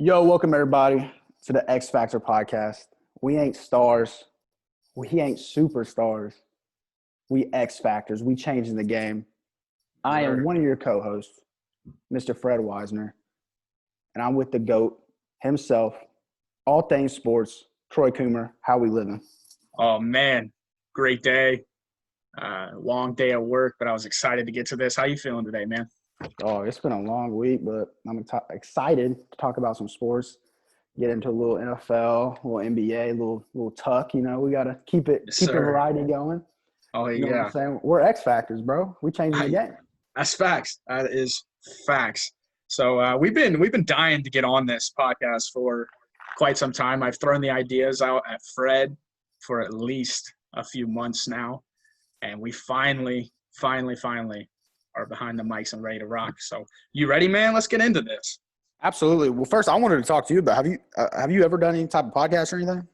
Yo, welcome everybody to the X Factor podcast. We ain't stars. We ain't superstars. We X Factors. We changing the game. I am Sir. one of your co-hosts, Mr. Fred Weisner, and I'm with the GOAT himself, all things sports, Troy Coomer. How we living? Oh, man. Great day. Long day at work, but I was excited to get to this. How you feeling today, man? Oh, it's been a long week, but I'm excited to talk about some sports. Get into a little NFL, a little NBA, a little tuck. You know, we gotta keep the Yes, sir. variety going. Oh, You know what yeah. I'm saying? We're X Factors, bro. We changing the game. That's facts. That is facts. So we've been dying to get on this podcast for quite some time. I've thrown the ideas out at Fred for at least a few months now, and we finally are behind the mics and ready to rock. So you ready, man? Let's get into this. Absolutely. Well, first, I wanted to talk to you about have you ever done any type of podcast or anything?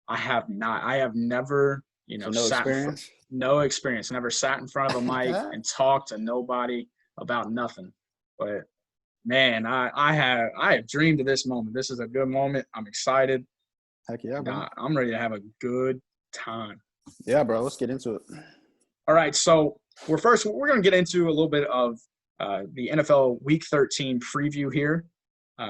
I have not. I have never, So no sat experience. no experience. Never sat in front of a mic and talked to nobody about nothing. But man, I have dreamed of this moment. This is a good moment. I'm excited. Heck yeah, bro. I'm ready to have a good time. Yeah, bro. Let's get into it. All right, so we're going to get into a little bit of the NFL Week 13 preview here.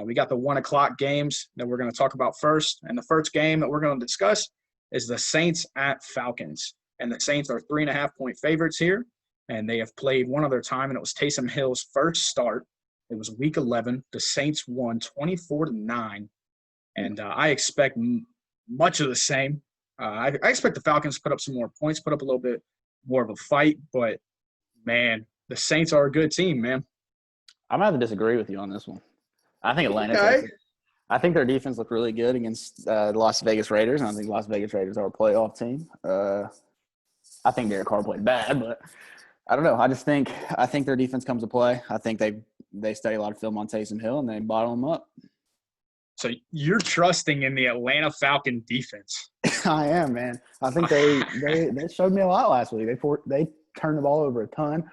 We got the 1 o'clock games that we're going to talk about first. And the first game that we're going to discuss is the Saints at Falcons. And the Saints are 3.5-point favorites here. And they have played one other time, and it was Taysom Hill's first start. It was Week 11. The Saints won 24-9. And I expect much of the same. I expect the Falcons to put up some more points, put up a little bit more of a fight. But, man, the Saints are a good team, man. I'm gonna have to disagree with you on this one. I think Atlanta. Okay. I think their defense looked really good against the Las Vegas Raiders. And I think Las Vegas Raiders are a playoff team. I think Derek Carr played bad, but I don't know. I think their defense comes to play. I think they study a lot of film on Taysom Hill and they bottle him up. So you're trusting in the Atlanta Falcon defense. I am, man. I think they showed me a lot last week. They turned the ball over a ton.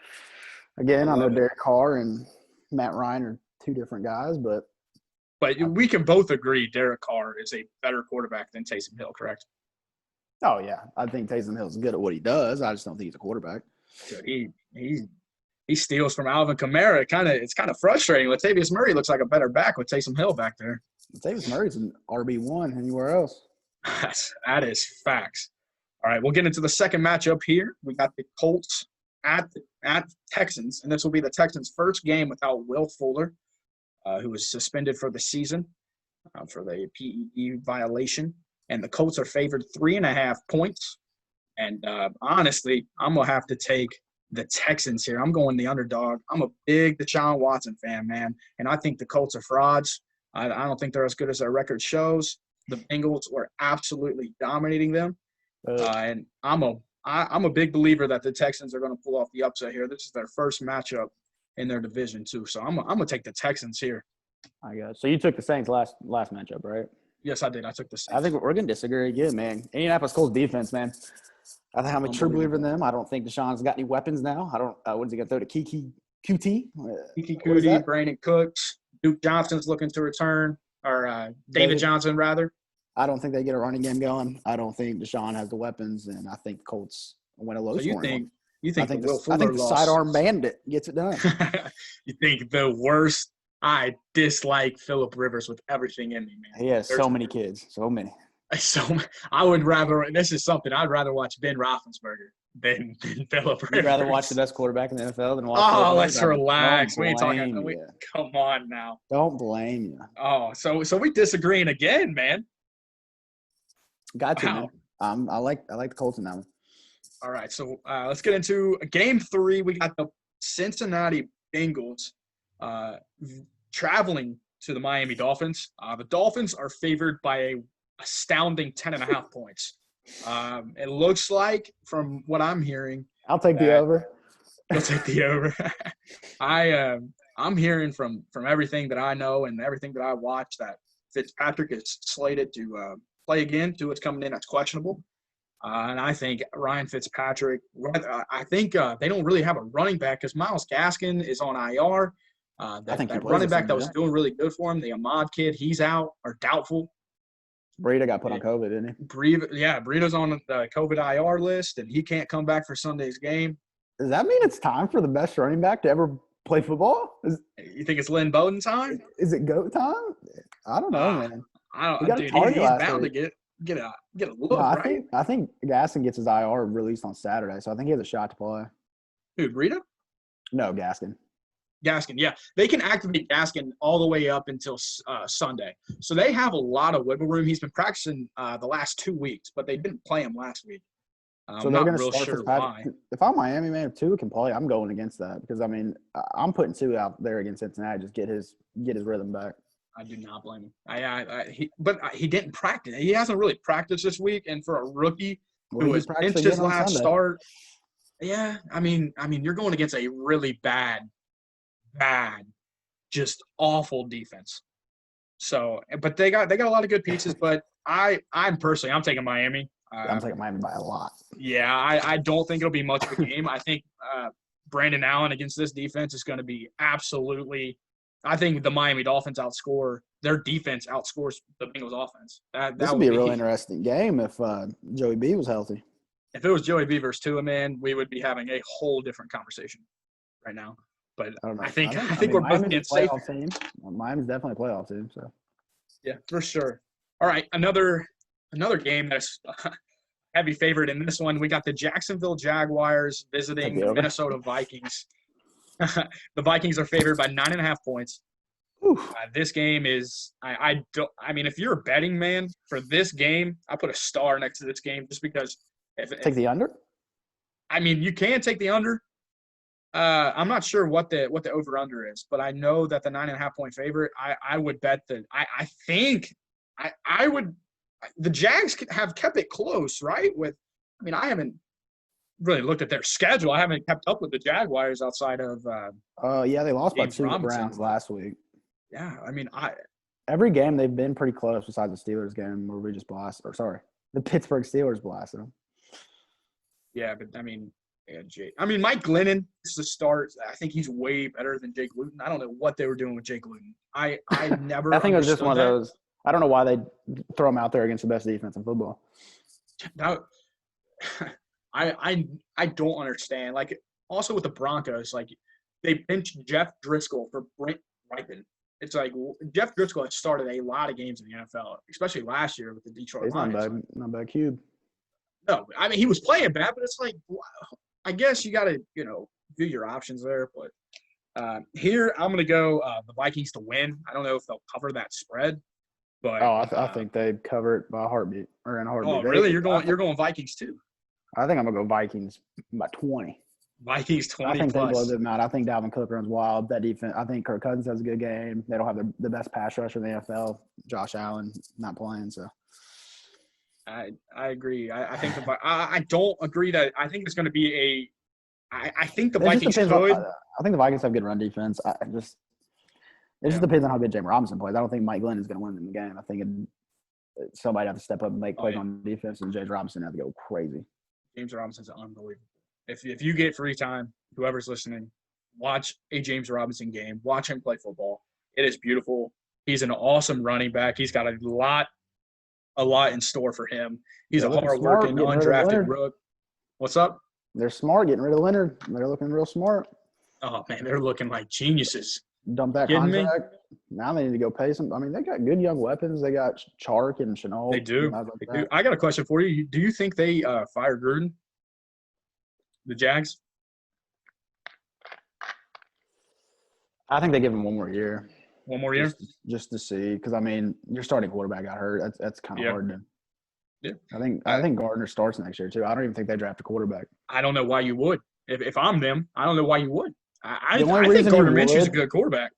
Again, I know Derek Carr and Matt Ryan are two different guys, but we can both agree Derek Carr is a better quarterback than Taysom Hill, correct? oh yeah, I think Taysom Hill's good at what he does. I just don't think he's a quarterback. So he steals from Alvin Kamara. It's kind of frustrating. Latavius Murray looks like a better back with Taysom Hill back there. Latavius Murray's an RB1 anywhere else. That is facts. All right, we'll get into the second matchup here. We got the Colts at Texans, and this will be the Texans' first game without Will Fuller, who was suspended for the season for the PED violation. And the Colts are favored 3.5 points. And honestly, I'm going to have to take the Texans here. I'm going the underdog. I'm a big Deshaun Watson fan, man. And I think the Colts are frauds. I don't think they're as good as their record shows. The Bengals were absolutely dominating them. And I'm a big believer that the Texans are going to pull off the upset here. This is their first matchup in their division too. So I'm going to take the Texans here. I guess. So you took the Saints last matchup, right? Yes, I did. I took the Saints. I think we're going to disagree again, man. Indianapolis Colts defense, man. I think I'm a true believer in them. I don't think Deshaun's got any weapons now. I don't. What is he going to throw to Kiki QT? Kiki Kuti, Brandon Cooks, Duke Johnson's looking to return, or David Johnson rather. I don't think they get a running game going. I don't think Deshaun has the weapons, and I think the Colts win a low scoring. You think I think the sidearm bandit gets it done. You think the worst? I dislike Phillip Rivers with everything in me, man. He has so many kids, so many. So I would rather. This is something I'd rather watch Ben Roethlisberger than Phillip Rivers. You'd rather watch the best quarterback in the NFL than watch. Oh, let's relax. We ain't talking. Come on now. Don't blame you. Oh, so we disagreeing again, man. Got to. Wow. Man. I like the Colts in that one. All right, so let's get into Game 3. We got the Cincinnati Bengals traveling to the Miami Dolphins. The Dolphins are favored by a astounding 10.5 points. It looks like, from what I'm hearing, I'll take the over. You'll take the over. I'm hearing from everything that I know and everything that I watch that Fitzpatrick is slated to play again. Tua's coming in. That's questionable. And I think Ryan Fitzpatrick – I think they don't really have a running back because Myles Gaskin is on IR. I think he That plays running this back that was Sunday. doing really good for him, the Ahmad kid, he's out or doubtful. Breida got put on COVID, didn't he? Breeda's on the COVID IR list, and he can't come back for Sunday's game. Does that mean it's time for the best running back to ever play football? You think it's Lynn Bowden time? Is it GOAT time? I don't know, man. I He don't, got a dude. target He's last bound week. to get a look, No, right? I think Gaskin gets his IR released on Saturday, so I think he has a shot to play. Who, Breida? No, Gaskin. Gaskin, yeah. They can activate Gaskin all the way up until Sunday. So they have a lot of wiggle room. He's been practicing the last 2 weeks, but they didn't play him last week. So I'm they're not going to real start sure Fitzpatrick. why. If I'm Miami, man, if Tua can play, I'm going against that because I mean I'm putting Tua out there against Cincinnati, just get his rhythm back. I do not blame him. But he didn't practice. He hasn't really practiced this week, and for a rookie Well, who he was practiced benched his again on last Sunday. start, yeah. I mean, you're going against a really bad, just awful defense. So, but they got a lot of good pieces. But I'm taking Miami. I'm taking Miami by a lot. Yeah, I don't think it'll be much of a game. I think Brandon Allen against this defense is going to be absolutely. I think the Miami Dolphins their defense outscores the Bengals offense. This would be a really interesting game if Joey B was healthy. If it was Joey B versus Tua, man, we would be having a whole different conversation right now. But I think we're both being safe. Team. Miami's definitely a playoff team. So yeah, for sure. All right, another game that's heavy favorite in this one. We got the Jacksonville Jaguars visiting the Minnesota Vikings. The Vikings are favored by 9.5 points. This game is I mean, if you're a betting man for this game, I put a star next to this game just because. Take the under? I mean, you can take the under. I'm not sure what the over under is, but I know that the 9.5 point favorite. I would bet that I think I would. The Jags have kept it close, right? I haven't really looked at their schedule. I haven't kept up with the Jaguars outside of. Yeah, they lost James by 2 Robinson. Browns last week. Yeah, I mean, every game they've been pretty close besides the Steelers game where we just the Pittsburgh Steelers blasted them. Yeah, but I mean, Mike Glennon is the start. I think he's way better than Jake Luton. I don't know what they were doing with Jake Luton. I never. I think it was just one understood of those. I don't know why they throw him out there against the best defense in football. That, I don't understand. Like also with the Broncos, like they benched Jeff Driscoll for Brent Ripon. It's like Jeff Driscoll had started a lot of games in the NFL, especially last year with the Detroit Lions. Not bad cube. No, I mean he was playing bad, but it's like I guess you got to view your options there. But here I'm going to go the Vikings to win. I don't know if they'll cover that spread, but I think they cover it by a heartbeat or in a heartbeat. Oh, really? You're going Vikings too? I think I'm gonna go Vikings by 20. Vikings 20 I think plus. they blow them out. I think Dalvin Cook runs wild. That defense. I think Kirk Cousins has a good game. They don't have the best pass rusher in the NFL. Josh Allen not playing, so. I agree. I think I don't agree that I think it's going to be I think the Vikings could. I think the Vikings have good run defense. It just depends on how good James Robinson plays. I don't think Mike Glenn is going to win in the game. I think somebody have to step up and make plays on defense, and James Robinson have to go crazy. James Robinson's unbelievable. If you get free time, whoever's listening, watch a James Robinson game. Watch him play football. It is beautiful. He's an awesome running back. He's got a lot in store for him. He's a hard-working, undrafted rook. What's up? They're smart, getting rid of Leonard. They're looking real smart. Oh, man, they're looking like geniuses. Dump that contract. Now they need to go pay some. I mean, they got good young weapons. They got Chark and Chenault. They do. I got a question for you. Do you think they fire Gruden? The Jags? I think they give him one more year. One more year? Just to see. Because, I mean, your starting quarterback got hurt. That's kind of hard to – yeah. I think Gardner starts next year, too. I don't even think they draft a quarterback. I don't know why you would. If I'm them, I don't know why you would. I think reason Gardner Minshew's a good quarterback.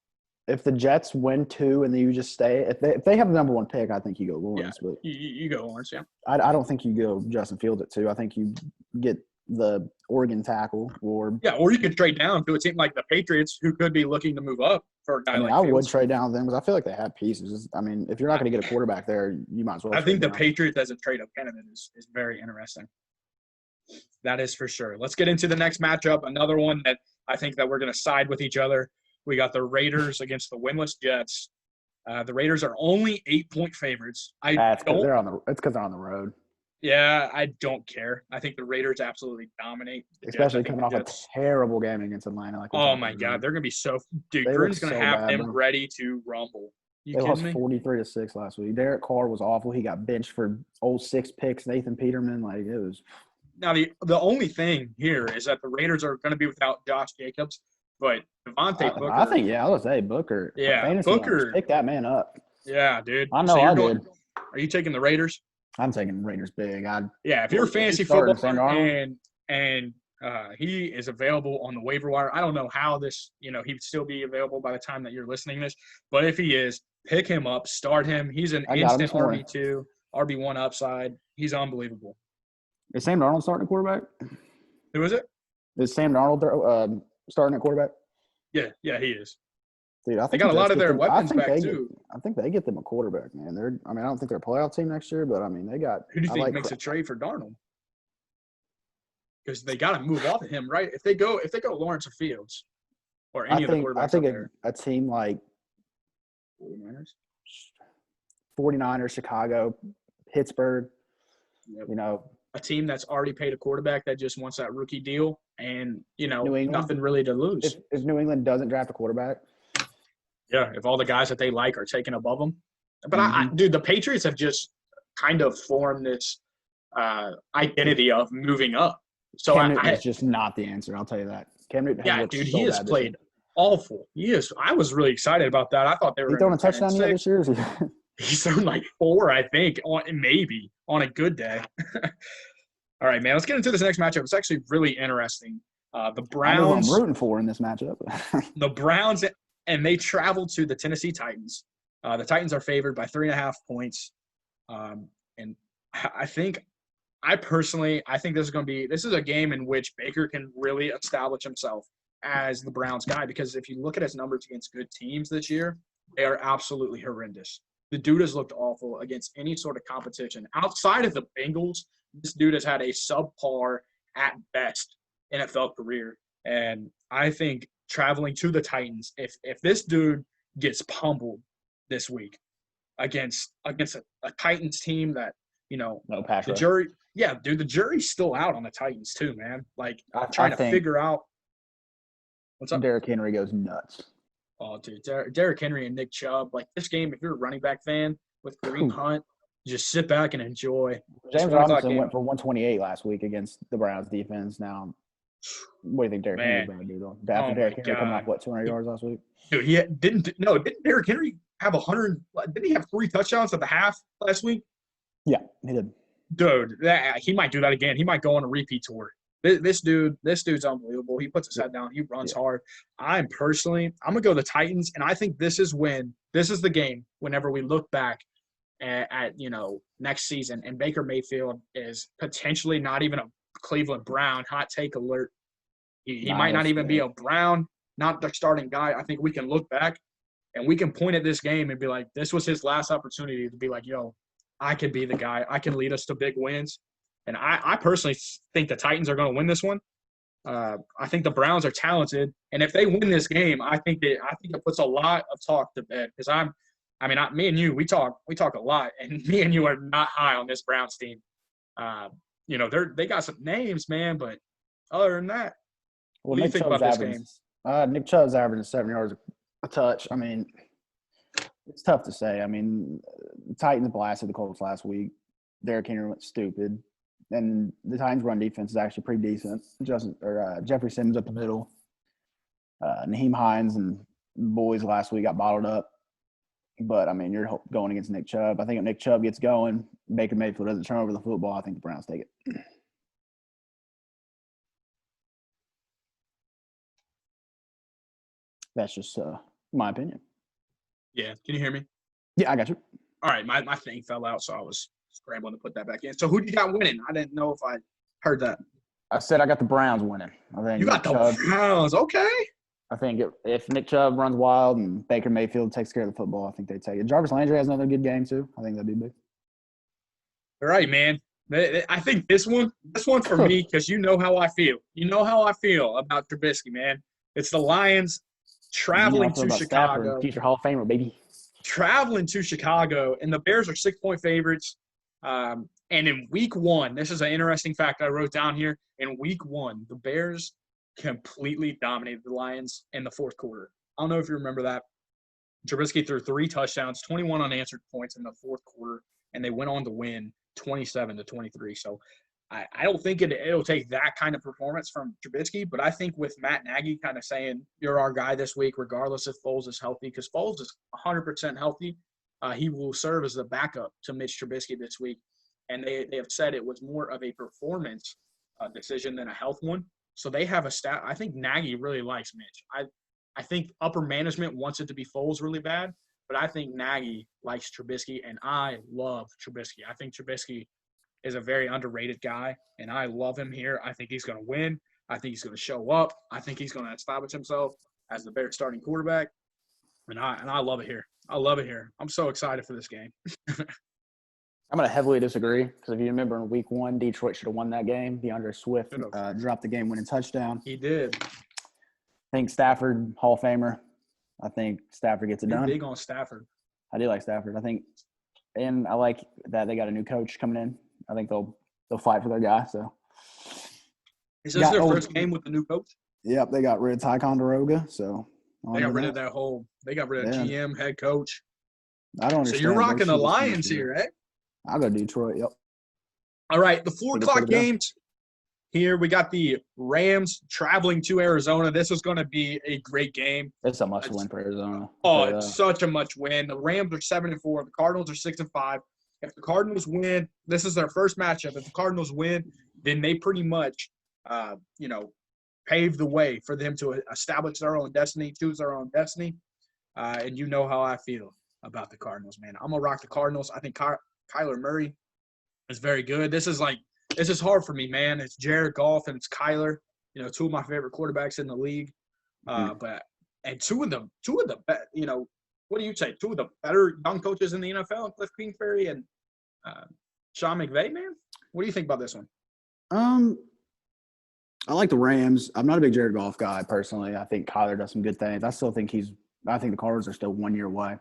If the Jets win 2 and then you just stay – if they have the number 1 pick, I think you go Lawrence. Yeah, but you go Lawrence, yeah. I don't think you go Justin Fields at 2. I think you get the Oregon tackle or – yeah, or you could trade down to a team like the Patriots who could be looking to move up for a guy like Fields. I would trade down with them because I feel like they have pieces. I mean, if you're not going to get a quarterback there, you might as well. I think the Patriots as a trade-up candidate is very interesting. That is for sure. Let's get into the next matchup. Another one that I think that we're going to side with each other. We got the Raiders against the winless Jets. The Raiders are only 8-point favorites. It's because they're on the road. Yeah, I don't care. I think the Raiders absolutely dominate. Especially coming off a terrible game against Atlanta. Oh my God, they're gonna be so. Dude, Gruden's gonna have them ready to rumble. They lost 43-6 last week. Derek Carr was awful. He got benched for old 6 picks. Nathan Peterman, like it was. Now the only thing here is that the Raiders are going to be without Josh Jacobs, but Devontae Booker. I think I would say Booker. Yeah, Booker. Pick that man up. Yeah, dude. I know. Are you taking the Raiders? I'm taking the Raiders big. If you're a fantasy football and he is available on the waiver wire, I don't know how this. He'd still be available by the time that you're listening to this, but if he is, pick him up, start him. He's an instant RB2, RB1 upside. He's unbelievable. Is Sam Darnold starting at quarterback? Who is it? Is Sam Darnold starting at quarterback? Yeah, he is. Dude, I think they got a lot of their weapons back too. I think they get them a quarterback, man. I don't think they're a playoff team next year, but they got. Who do you think makes a trade for Darnold? Because they got to move off of him, right? If they go Lawrence or Fields, or any of the quarterbacks, I think a team like 49ers, Chicago, Pittsburgh, a team that's already paid a quarterback that just wants that rookie deal and, nothing really to lose. If New England doesn't draft a quarterback. Yeah, if all the guys that they like are taken above them. But, dude, the Patriots have just kind of formed this identity of moving up. So Cam Newton is just not the answer, I'll tell you that. Cam Newton he has played awful. He is. I was really excited about that. I thought they were. He thrown a touchdown yet this year? He's thrown like 4, I think, maybe on a good day. All right, man. Let's get into this next matchup. It's actually really interesting. The Browns. I'm rooting for in this matchup. The Browns, and they travel to the Tennessee Titans. The Titans are favored by 3.5 points. And I think this is a game in which Baker can really establish himself as the Browns guy, because if you look at his numbers against good teams this year, they are absolutely horrendous. The dude has looked awful against any sort of competition. Outside of the Bengals, this dude has had a subpar, at best, NFL career. And I think traveling to the Titans, if this dude gets pummeled this week against a Titans team that, no pass rush. The jury's still out on the Titans too, man. Like, trying to figure out what's up. Derrick Henry goes nuts. Oh, dude, Derrick Henry and Nick Chubb. Like, this game, if you're a running back fan with Kareem Hunt, just sit back and enjoy. James Robinson went for 128 last week against the Browns defense. Now, what do you think Derrick Henry's going to do, though? After Derrick Henry coming off, 200 yards last week? Dude, didn't Derrick Henry have 100 – didn't he have 3 touchdowns at the half last week? Yeah, he did. Dude, he might do that again. He might go on a repeat tour. This dude's unbelievable. He puts his head down. He runs hard. I'm going to go the Titans, and I think this is the game whenever we look back at next season, and Baker Mayfield is potentially not even a Cleveland Brown. Hot take alert. He might not even be a Brown, not the starting guy. I think we can look back, and we can point at this game and be like, this was his last opportunity to be like, yo, I can be the guy. I can lead us to big wins. And I personally think the Titans are going to win this one. I think the Browns are talented, and if they win this game, I think it puts a lot of talk to bed. Because me and you, we talk a lot, and me and you are not high on this Browns team. They got some names, man, but other than that, what do you think about this game? Nick Chubb's averaging 7 yards a touch. I mean, it's tough to say. I mean, the Titans blasted the Colts last week. Derrick Henry went stupid. And the Titans' run defense is actually pretty decent. Jeffrey Simmons up the middle. Naheem Hines and boys last week got bottled up. But, I mean, you're going against Nick Chubb. I think if Nick Chubb gets going, Baker Mayfield doesn't turn over the football, I think the Browns take it. That's just my opinion. Yeah. Can you hear me? Yeah, I got you. All right. My thing fell out, so I was scrambling to put that back in. So who do you got winning? I didn't know if I heard that. I said I got the Browns winning. I think you got the Browns. Okay. I think if Nick Chubb runs wild and Baker Mayfield takes care of the football, I think they take it. Jarvis Landry has another good game too. I think that'd be big. All right, man. I think this one for me, because you know how I feel. You know how I feel about Trubisky, man. It's the Lions traveling Talking to about Stafford, Chicago. future Hall of Famer, baby. Traveling to Chicago, and the Bears are 6-point favorites. And in week one, this is an interesting fact I wrote down here. In week one, the Bears completely dominated the Lions in the fourth quarter. I don't know if you remember that. Trubisky threw 3 touchdowns, 21 unanswered points in the fourth quarter, and they went on to win 27-23. So I don't think it'll take that kind of performance from Trubisky, but I think with Matt Nagy kind of saying, you're our guy this week, regardless if Foles is healthy, because Foles is 100% healthy, he will serve as the backup to Mitch Trubisky this week. And they have said it was more of a performance decision than a health one. So they have a stat. I think Nagy really likes Mitch. I think upper management wants it to be Foles really bad, but I think Nagy likes Trubisky, and I love Trubisky. I think Trubisky is a very underrated guy, and I love him here. I think he's going to win. I think he's going to show up. I think he's going to establish himself as the Bears starting quarterback, and I love it here. I love it here. I'm so excited for this game. I'm going to heavily disagree because if you remember in week one, Detroit should have won that game. DeAndre Swift dropped the game-winning touchdown. He did. I think Stafford, Hall of Famer. I think Stafford gets it done. Big on Stafford. I do like Stafford. I think, and I like that they got a new coach coming in. I think they'll fight for their guy. So, is this their first game with the new coach? Yep, they got rid of Ticonderoga. So they got rid of that whole. They got rid of GM, head coach. I don't understand. So you're rocking the Lions here, eh? I'll go Detroit. Yep. All right, the 4 o'clock games. Here we got the Rams traveling to Arizona. This is going to be a great game. It's a must-win for Arizona. Oh, it's such a must-win. The Rams are 7-4. The Cardinals are 6-5. If the Cardinals win, this is their first matchup. If the Cardinals win, then they pretty much, pave the way for them to establish their own destiny, choose their own destiny. And you know how I feel about the Cardinals, man. I'm gonna rock the Cardinals. I think Kyler Murray is very good. This is hard for me, man. It's Jared Goff and it's Kyler. Two of my favorite quarterbacks in the league. But two of the what do you say? Two of the better young coaches in the NFL, Cliff Kingsbury and Sean McVay, man. What do you think about this one? I like the Rams. I'm not a big Jared Goff guy personally. I think Kyler does some good things. I think the Cardinals are still 1 year away.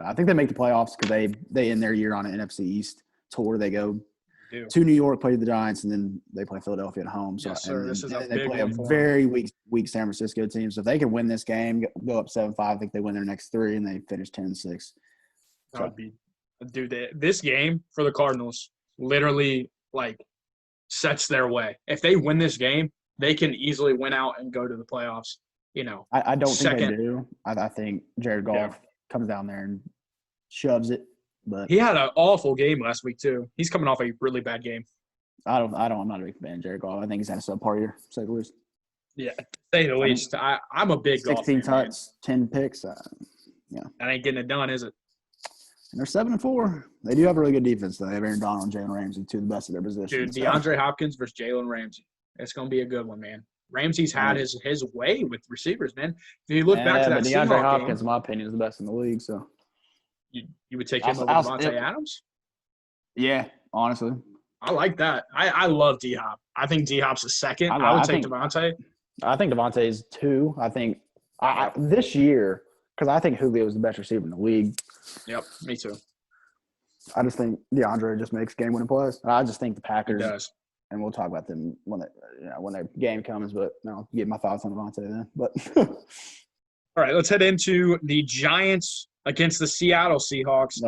I think they make the playoffs because they end their year on an NFC East tour. They go to New York, play the Giants, and then they play Philadelphia at home. So yes, sir. This is they play a very weak San Francisco team. So if they can win this game, go up 7-5, I think they win their next 3, and they finish 10-6. That would be – dude, this game for the Cardinals literally, sets their way. If they win this game, they can easily win out and go to the playoffs, I don't think they do. I think Jared Goff comes down there and shoves it. But he had an awful game last week too. He's coming off a really bad game. I'm not a big fan of Jared Goff. I think he's had a subpar year, to say the least. Yeah, to say the least. I'm a big 16 Goff fan, touchdowns, 10 picks. That ain't getting it done, is it? And they're 7-4. They do have a really good defense, though. They have Aaron Donald and Jalen Ramsey, two of the best of their position. Dude, DeAndre Hopkins versus Jalen Ramsey. It's going to be a good one, man. Ramsey's had his way with receivers, man. If you look back to that DeAndre Hopkins, in my opinion, is the best in the league. So you would take him over Devontae Adams? Yeah, honestly. I like that. I love D-Hop. I think D-Hop's a second. I would take Devontae. I think Devontae is 2. I think this year, because I think Julio is the best receiver in the league. Yep, me too. I just think DeAndre just makes game-winning plays. I just think the Packers – He does. And we'll talk about them when their game comes, but I'll give my thoughts on Devontae then. But all right, let's head into the Giants against the Seattle Seahawks.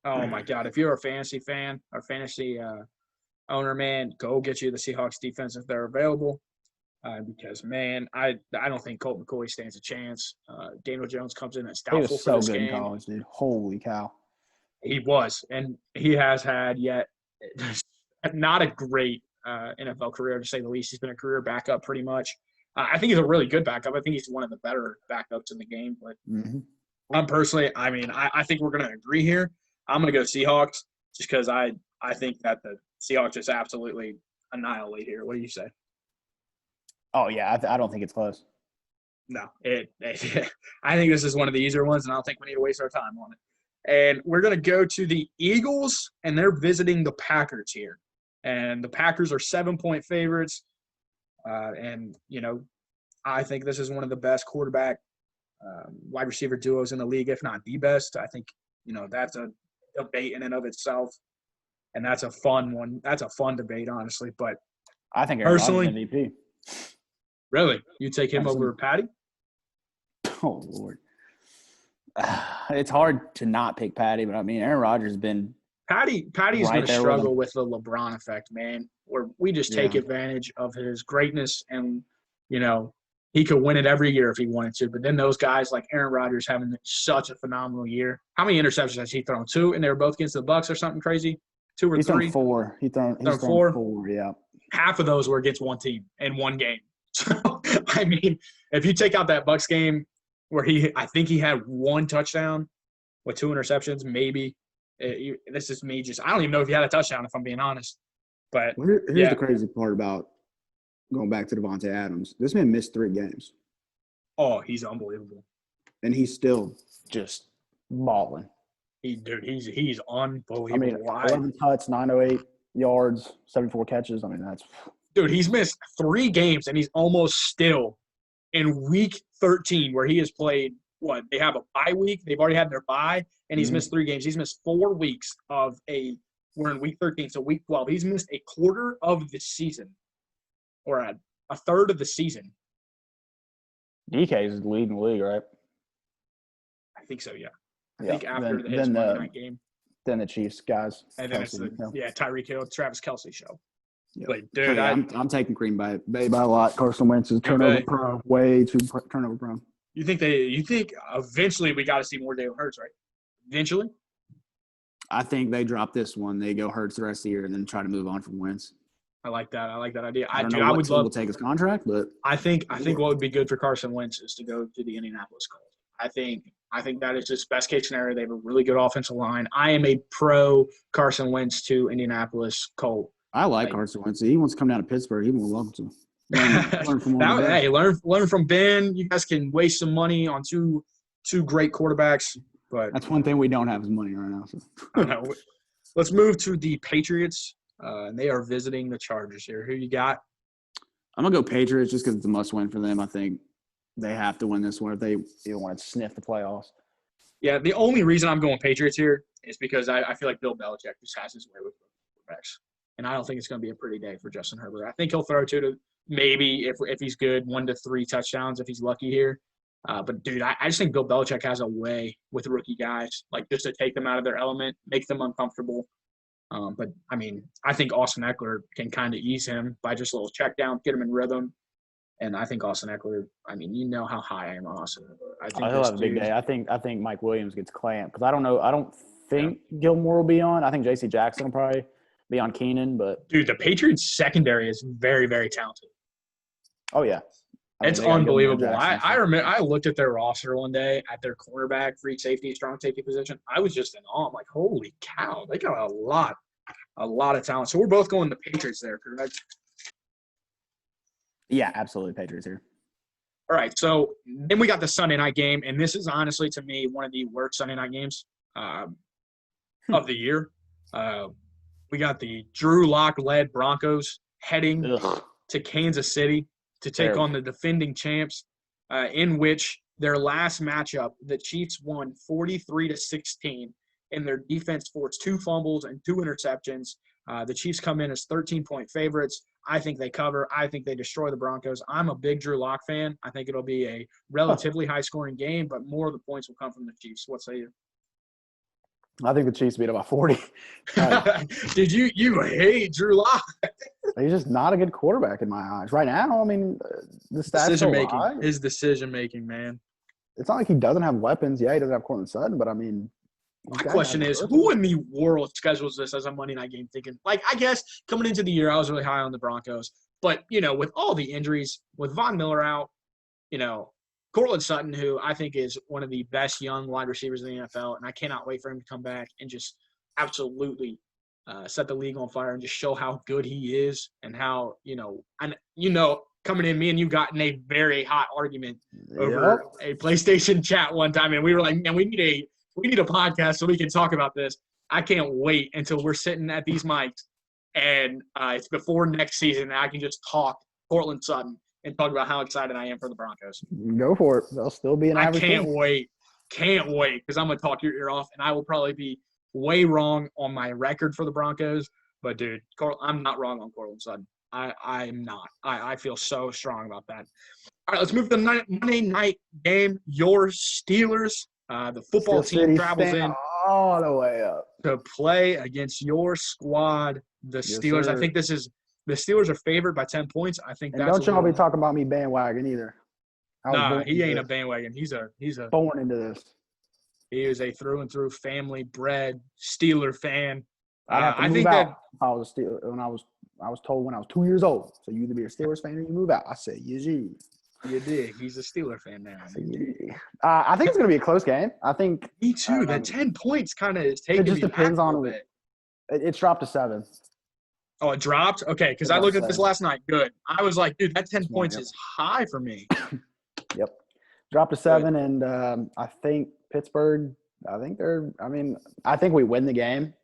Oh my God, if you're a fantasy fan or fantasy owner, man, go get you the Seahawks defense if they're available. Because man, I don't think Colt McCoy stands a chance. Daniel Jones comes in as doubtful for this game. He was so good in college, dude. Holy cow. He was, and he has had yet not a great NFL career, to say the least. He's been a career backup pretty much. I think he's a really good backup. I think he's one of the better backups in the game. But I'm personally, I think we're going to agree here. I'm going to go Seahawks just because I think that the Seahawks just absolutely annihilate here. What do you say? Oh, yeah. I don't think it's close. No. I think this is one of the easier ones, and I don't think we need to waste our time on it. And we're going to go to the Eagles, and they're visiting the Packers here. And the Packers are 7-point favorites. I think this is one of the best quarterback wide receiver duos in the league, if not the best. I think, that's a debate in and of itself. And that's a fun one. That's a fun debate, honestly. But I think Aaron Rodgers personally, is MVP. really, you take him over Patty? Oh, Lord. It's hard to not pick Patty, but I mean, Aaron Rodgers has been Patty's right going to there struggle with the LeBron effect, man, where we just take Yeah. advantage of his greatness and, he could win it every year if he wanted to. But then those guys like Aaron Rodgers having such a phenomenal year. How many interceptions has he thrown? 2, and they were both against the Bucs or something crazy? 2 or He's 3? thrown 4. He's thrown 4, yeah. Half of those were against one team in one game. So, I mean, if you take out that Bucs game where I think he had 1 touchdown with 2 interceptions, maybe. This is me I don't even know if he had a touchdown, if I'm being honest. But Here's the crazy part about going back to Devontae Adams. This man missed 3 games. Oh, he's unbelievable. And he's still Just balling. He's unbelievable. I mean, 11 touch, 908 yards, 74 catches. I mean, that's – Dude, he's missed 3 games, and he's almost still in week 13 where he has played what? They have a bye week. They've already had their bye, and he's missed 3 games. He's missed 4 weeks we're in week 13, so week 12. He's missed a quarter of the season or a third of the season. DK is leading the league, right? I think so, yeah. I Yeah. think after Then- his then Monday the- night game. Then the Chiefs guys. And then it's Kelsey, Tyreek Hill, Travis Kelce show. Yeah. But, dude, I'm taking Green Bay. by a lot. Carson Wentz is turnover pro, way too turnover prone. you think eventually we got to see more Jalen Hurts, right? Eventually? I think they drop this one. They go Hurts the rest of the year and then try to move on from Wentz. I like that. I like that idea. I don't know what team will take his contract, but I think what would be good for Carson Wentz is to go to the Indianapolis Colts. I think that is just best case scenario. They have a really good offensive line. I am a pro Carson Wentz to Indianapolis Colt. I like Carson Wentz. He wants to come down to Pittsburgh. He will love to. Learn from one of the best. Learn from Ben. You guys can waste some money on two great quarterbacks, but That's one thing we don't have is money right now. So. I don't know. Let's move to the Patriots, and they are visiting the Chargers here. Who you got? I'm going to go Patriots just because it's a must-win for them. I think they have to win this one if they You want to sniff the playoffs. Yeah, the only reason I'm going Patriots here is because I feel like Bill Belichick just has his way with quarterbacks. And I don't think it's going to be a pretty day for Justin Herbert. I think he'll throw 2 to maybe, if he's good, 1 to 3 touchdowns if he's lucky here. But, dude, I just think Bill Belichick has a way with rookie guys, like just to take them out of their element, make them uncomfortable. But, I mean, I think Austin Eckler can kind of ease him by just a little check down, get him in rhythm. And I think Austin Eckler, I mean, you know how high I am on Austin Eckler. I think He'll have a big day. I think Mike Williams gets clamped because I don't know. I don't think Gilmore will be on. I think J.C. Jackson will probably be on Keenan, but Dude, the Patriots secondary is very, very talented. oh yeah, It's unbelievable. I remember I looked at their roster one day at their cornerback, free safety, strong safety position. I was just in awe. I'm like, holy cow, they got a lot of talent. So we're both going the Patriots there, correct? Yeah, absolutely. Patriots here. All right, so then we got the Sunday night game, and this is honestly, to me, one of the worst Sunday night games of the year. We got the Drew Lock-led Broncos heading to Kansas City to take on the defending champs, in which their last matchup, the Chiefs won 43-16, and their defense forced 2 fumbles and 2 interceptions. The Chiefs come in as 13-point favorites. I think they cover. I think they destroy the Broncos. I'm a big Drew Lock fan. I think it'll be a relatively high-scoring game, but more of the points will come from the Chiefs. What say you? I think the Chiefs beat him by 40. Did you hate Drew Lock? He's just not a good quarterback in my eyes right now. I mean, the stats are high. His decision making, man. It's not like he doesn't have weapons. Yeah, he doesn't have Cortland Sutton, but I mean, my question is, who in the world schedules this as a Monday night game thinking, like, I guess coming into the year, I was really high on the Broncos. But, with all the injuries, with Von Miller out, Cortland Sutton, who I think is one of the best young wide receivers in the NFL, and I cannot wait for him to come back and just absolutely set the league on fire and just show how good he is and how, coming in, me and you got in a very hot argument over a PlayStation chat one time, and we were like, man, we need a podcast so we can talk about this. I can't wait until we're sitting at these mics and it's before next season and I can just talk Cortland Sutton and talk about how excited I am for the Broncos. Go for it. They'll still be an I average can't team. wait. Can't wait because I'm going to talk your ear off, and I will probably be way wrong on my record for the Broncos. But, dude, I'm not wrong on Cortland Sutton. I'm not. I feel so strong about that. All right, let's move to the Monday night game. Your Steelers, the football Steel team City travels stand in all the way up. to play against your squad, the Yes, Steelers. I sir. think the Steelers are favored by 10 points. I think And that's don't y'all be talking about me bandwagon either. I was Nah, born he into ain't a this. bandwagon. He's a Born into this. he is a through and through family bred Steeler fan. I have to I move think out. that I was a Steeler when I was told when I was 2 years old. So you either be a Steelers fan or you move out. I said, yes, you. you dig. He's a Steeler fan now. I said, yeah. I think it's going to be a close game. I think Me too. That Um, 10 points kind of is taking just me back depends a on little bit. it's dropped to 7. Oh, it dropped? Okay, because It I dropped looked at this 7. last night. Good. I was like, dude, that 10 Yeah, points yep. is high for me. Yep. Dropped to 7, and I think Pittsburgh. I think we win the game.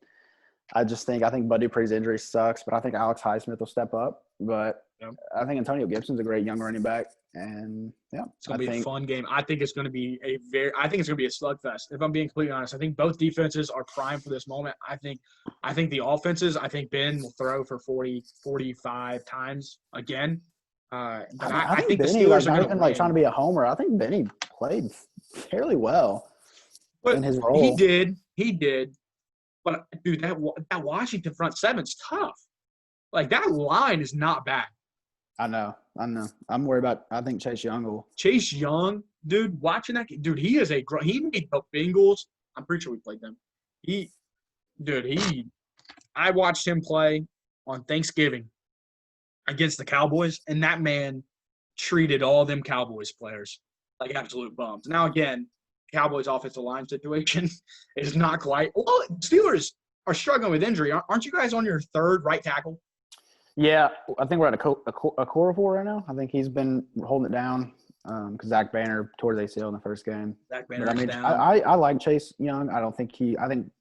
I think Bud Dupree's injury sucks, but I think Alex Highsmith will step up. But Yep. I think Antonio Gibson's a great young running back, and It's gonna be a fun game. I think it's gonna be a slugfest. If I'm being completely honest, I think both defenses are primed for this moment. I think the offenses. I think Ben will throw for 40, 45 times again. But I think the Benny, Steelers are not gonna even win. trying to be a homer. I think Benny played fairly well But in his role. He did. But dude, that Washington front seven's tough. Like that line is not bad. I know. I'm worried about. I think Chase Young will. Chase Young, dude, watching that, dude, he made the Bengals. I'm pretty sure we played them. I watched him play on Thanksgiving against the Cowboys, and that man treated all them Cowboys players like absolute bums. Now, again, Cowboys offensive line situation is not quite. Well, Steelers are struggling with injury. Aren't you guys on your third right tackle? Yeah, I think we're at a Okorafor right now. I think he's been holding it down because Zach Banner tore his ACL in the first game. Zach But, Banner's down. I like Chase Young. I think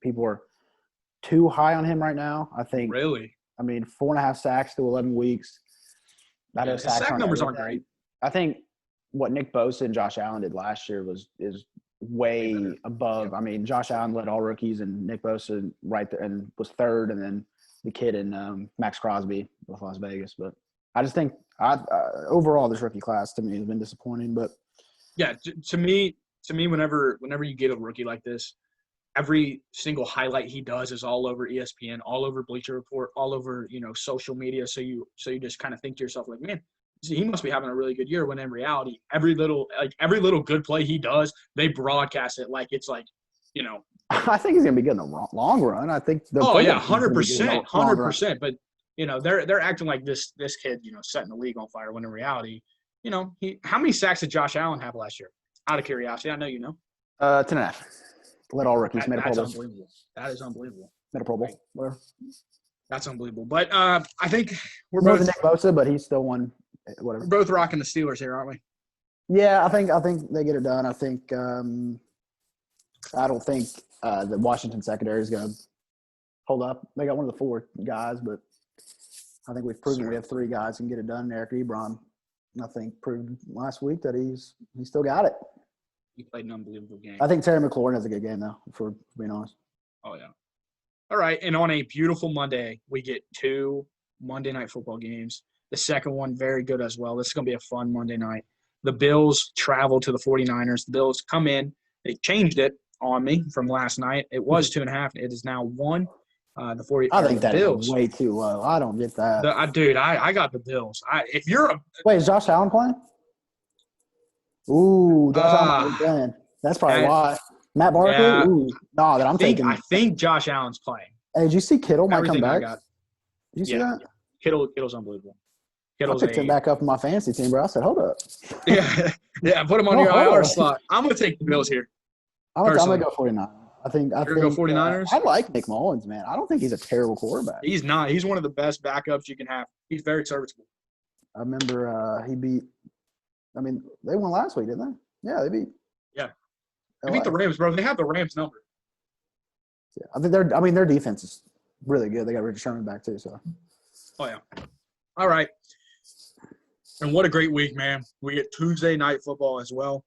people are too high on him right now. I think Really? 4.5 sacks through 11 weeks. Yeah, his sack numbers aren't great. I think what Nick Bosa and Josh Allen did last year is way above. Josh Allen led all rookies, and Nick Bosa right there and was third, and then the kid in Max Crosby with Las Vegas. But I just think overall this rookie class to me has been disappointing. But Yeah, to me, whenever you get a rookie like this, every single highlight he does is all over ESPN, all over Bleacher Report, all over social media. So you just kind of think to yourself like, man, he must be having a really good year. When in reality, every little good play he does, they broadcast it like it's like, I think he's going to be good in the long run. I think. 100%. But they're acting like this kid, setting the league on fire. When in reality, how many sacks did Josh Allen have last year? Out of curiosity, I know you know. 10.5. Led all rookies. Made a Pro Bowl. Unbelievable. That is unbelievable. Made a Pro Bowl. Whatever. That's unbelievable. But I think we're More both than Nick Bosa, but he still won. Whatever. we're both rocking the Steelers here, aren't we? Yeah, I think they get it done. I think I don't think the Washington secondary is going to hold up. They got one of the 4 guys, but I think we've proven we have 3 guys who can get it done. Eric Ebron, I think, proved last week that he's still got it. He played an unbelievable game. I think Terry McLaurin has a good game, though, if we're being honest. Oh, yeah. All right, and on a beautiful Monday, we get 2 Monday night football games. The second one, very good as well. This is going to be a fun Monday night. The Bills travel to the 49ers. The Bills come in. They changed it on me from last night. It was 2.5. It is now 1. I think that Bills. is way too low. I don't get that. I got the Bills. If you're Wait, is Josh Allen playing? Ooh, Josh Allen playing. That's probably why. Matt Barkley? Yeah. Ooh, no, that I'm taking. I think Josh Allen's playing. Hey, did you see Kittle might come Everything I back? got. Did you see Yeah. that? Kittle's unbelievable. I Kittle's picked him back up in my fantasy team, bro. I said, hold up. Yeah, put him on your IR slot. I'm going to take the Bills here. I'm gonna go 49. I think. You're gonna go 49ers? I like Nick Mullins, man. I don't think he's a terrible quarterback. He's not. He's one of the best backups you can have. He's very serviceable. I remember he beat. They won last week, didn't they? Yeah, they beat. Yeah. They beat the Rams, bro. They have the Rams number. Yeah, I think their defense is really good. They got Richard Sherman back too, so. Oh yeah. All right. And what a great week, man. We get Tuesday night football as well.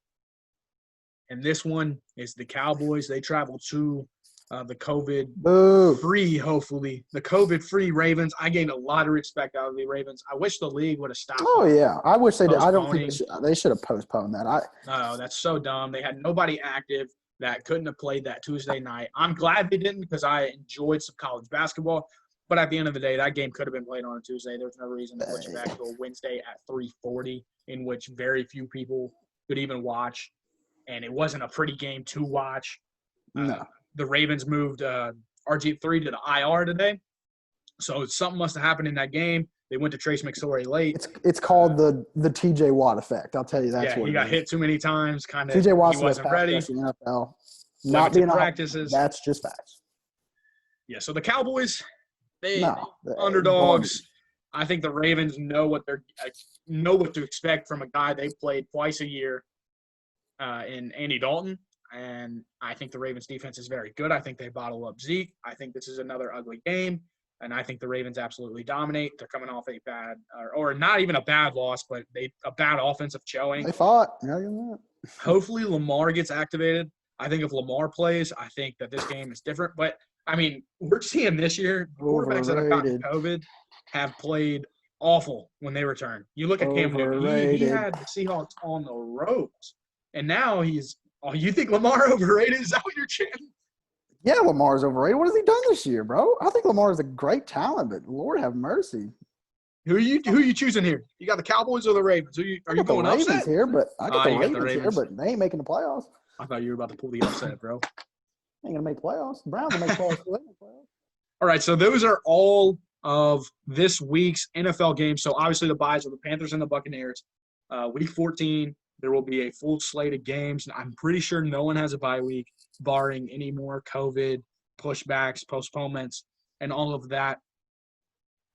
And this one is the Cowboys. They travel to the COVID-free, hopefully, the COVID-free Ravens. I gained a lot of respect out of the Ravens. I wish the league would have stopped. Oh, yeah. I wish they did. I don't postponing. think they should have postponed that. No, that's so dumb. They had nobody active that couldn't have played that Tuesday night. I'm glad they didn't because I enjoyed some college basketball. But at the end of the day, that game could have been played on a Tuesday. There was no reason to push it back to a Wednesday at 3:40, in which very few people could even watch. And it wasn't a pretty game to watch. No. The Ravens moved RG3 to the IR today. So something must have happened in that game. They went to Trace McSorley late. It's called the TJ Watt effect. I'll tell you that's what he got hit too many times. Kind of. TJ Watt's he wasn't ready. In the NFL. Not being practices. That's just facts. Yeah. So the Cowboys, they the underdogs. I think the Ravens know what to expect from a guy they played twice a year in Andy Dalton. And I think the Ravens defense is very good. I think they bottle up Zeke. I think this is another ugly game. And I think the Ravens absolutely dominate. They're coming off a bad or not even a bad loss, but a bad offensive showing. They fought. Hopefully Lamar gets activated. I think if Lamar plays, I think that this game is different. But, I mean, we're seeing this year quarterbacks that have gotten COVID have played awful when they return. You look at Cam Newton. He had the Seahawks on the ropes. And now he's – oh, you think Lamar overrated? Is that what you're chanting? Yeah, Lamar's overrated. What has he done this year, bro? I think Lamar is a great talent, but Lord have mercy. Who are you choosing here? You got the Cowboys or the Ravens? Are you going upset? Here, but I got the Ravens here, but they ain't making the playoffs. I thought you were about to pull the upset, bro. Ain't gonna make the playoffs. The Browns will make playoffs. All right, so those are all of this week's NFL games. So obviously the byes are the Panthers and the Buccaneers. Week 14. There will be a full slate of games. I'm pretty sure no one has a bye week, barring any more COVID pushbacks, postponements, and all of that.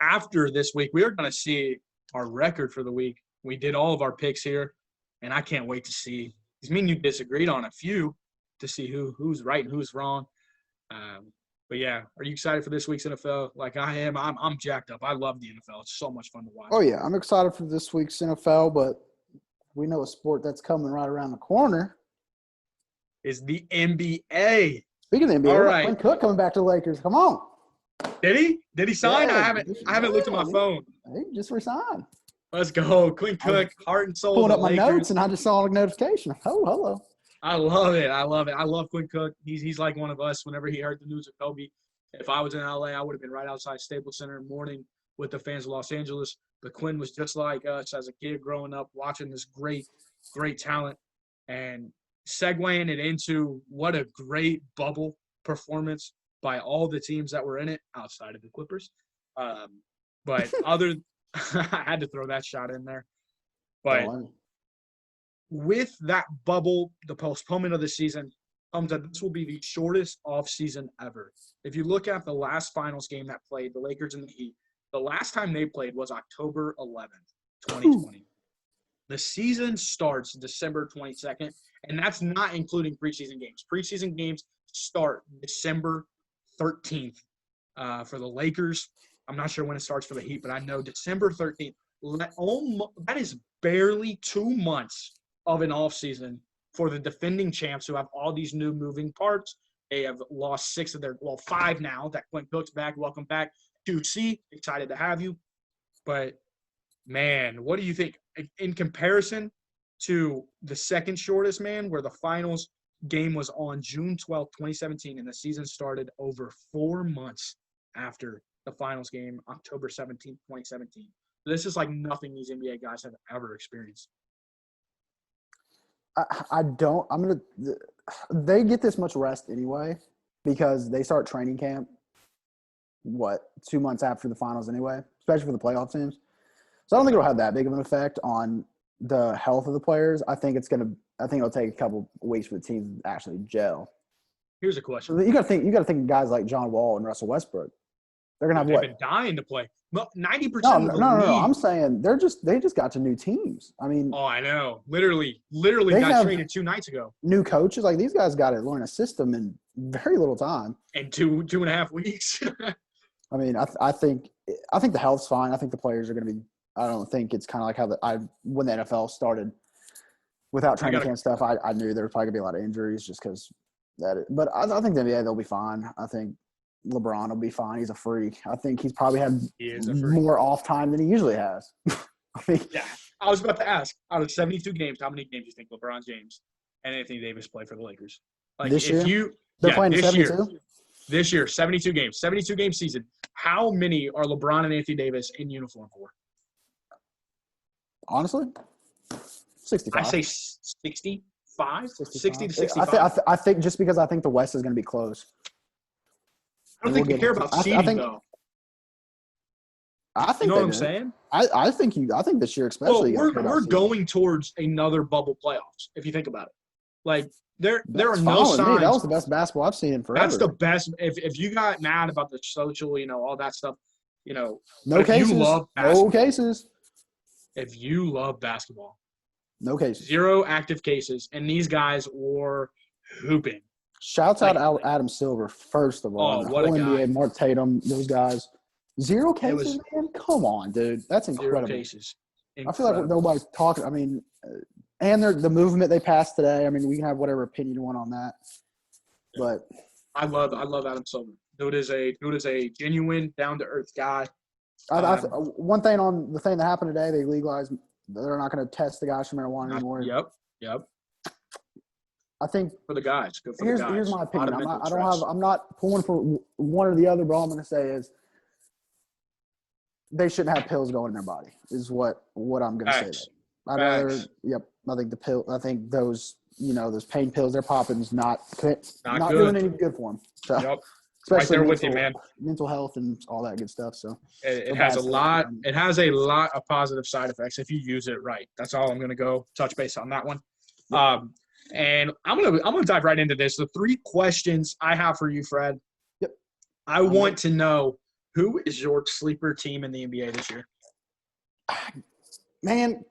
After this week, we are going to see our record for the week. We did all of our picks here, and I can't wait to see. Because me and you disagreed on a few to see who's right and who's wrong. But, yeah, are you excited for this week's NFL? Like I am. I'm jacked up. I love the NFL. It's so much fun to watch. Oh, yeah. I'm excited for this week's NFL, but we know a sport that's coming right around the corner is the NBA. Speaking of the NBA, all right. Quinn Cook coming back to the Lakers. Come on. Did he? Did he sign? Yeah, I haven't looked at my phone. He just resigned. Let's go. Quinn Cook, heart and soul. Pulling up my Lakers. notes, and I just saw a notification. Oh, hello. I love it. I love Quinn Cook. He's like one of us. Whenever he heard the news of Kobe, if I was in LA, I would have been right outside Staples Center mourning with the fans of Los Angeles. But Quinn was just like us as a kid growing up, watching this great talent and segueing it into what a great bubble performance by all the teams that were in it outside of the Clippers. But I had to throw that shot in there. But with that bubble, the postponement of the season comes that this will be the shortest offseason ever. If you look at the last finals game that played, the Lakers and the Heat, the last time they played was October 11th, 2020. The season starts December 22nd, and that's not including preseason games. Preseason games start December 13th for the Lakers. I'm not sure when it starts for the Heat, but I know December 13th. That is barely 2 months of an offseason for the defending champs who have all these new moving parts. They have lost 5 now. That Quinn Cook's back. Welcome back. QC, excited to have you. But, man, what do you think? In comparison to the second shortest, man, where the finals game was on June 12th, 2017, and the season started over 4 months after the finals game, October 17th, 2017. This is like nothing these NBA guys have ever experienced. They get this much rest anyway because they start training camp, 2 months after the finals anyway, especially for the playoff teams. So I don't think it'll have that big of an effect on the health of the players. I think it'll take a couple weeks for the teams to actually gel. Here's a question. You got to think of guys like John Wall and Russell Westbrook. They're gonna have They've been dying to play. 90% of the league. No. I'm saying they just got to new teams. I mean, oh, I know. Literally got traded 2 nights ago. New coaches, like these guys got to learn a system in very little time. In 2.5 weeks. I mean, I think the health's fine. I think the players are going to be I don't think it's kind of like how when the NFL started without training camp stuff. I knew there was probably gonna be a lot of injuries just because that. But I think the NBA they'll be fine. I think LeBron will be fine. He's a freak. I think he's probably had more off time than he usually has. Yeah, I was about to ask. Out of 72 games, how many games do you think LeBron James and Anthony Davis play for the Lakers? Like this if year, they're playing 72. This year, 72 games, 72 game season. How many are LeBron and Anthony Davis in uniform for? Honestly, 65. I say 65, 60 to 65. I think just because I think the West is going to be close. I don't think we care about seeding, though. I think you know what I'm saying? I think this year especially. Well, we're going towards another bubble playoffs if you think about it. Like there are no signs. That was the best basketball I've seen in forever. That's the best. If you got mad about the social, all that stuff, no cases. No cases. If you love basketball, no cases. 0 active cases, and these guys were hooping. Shouts out Adam Silver, first of all. Oh, what a guy. NBA, Mark Tatum, those guys. 0 cases, man? Come on, dude. That's incredible. 0 cases. I feel like nobody's talking. I mean, and the movement they passed today. I mean, we can have whatever opinion you want on that. But I love Adam Silver. Dude is a genuine, down-to-earth guy. One thing on the thing that happened today, they legalized – they're not going to test the guys for marijuana anymore. Yep. I think for the guys. Good for here's the guys. Here's my opinion. I'm not pulling for one or the other, but all I'm going to say is they shouldn't have pills going in their body. Is what I'm going to say. I'd rather. Yep. I think the pill. I think those those pain pills they're popping is not doing any good for them. So, especially right there with you, man. Mental health and all that good stuff. So it has a lot. It has a lot of positive side effects if you use it right. That's all I'm going to go touch base on that one. Yep. And I'm gonna dive right into this. The 3 questions I have for you, Fred. Yep. I want to know, who is your sleeper team in the NBA this year? Man,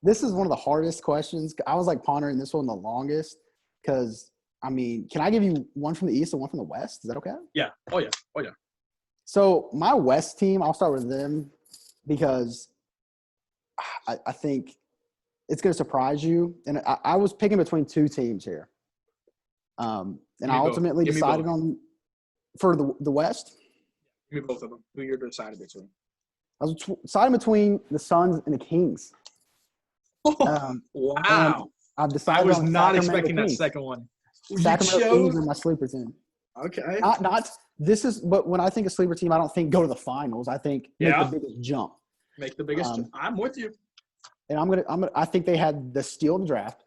this is one of the hardest questions. I was like pondering this one the longest because, I mean, can I give you one from the East and one from the West? Is that okay? Yeah. Oh, yeah. So my West team, I'll start with them because I think it's going to surprise you. And I was picking between 2 teams here. And I ultimately decided on – for the West. Give me both of them. Who you're deciding between? I was deciding between the Suns and the Kings. Wow. I've decided I was not expecting that second one. Sacramento Kings are my sleeper team. Okay. But when I think of sleeper team, I don't think go to the finals. I think make the biggest jump. Make the biggest jump. I'm with you. And I think they had the steal in the draft.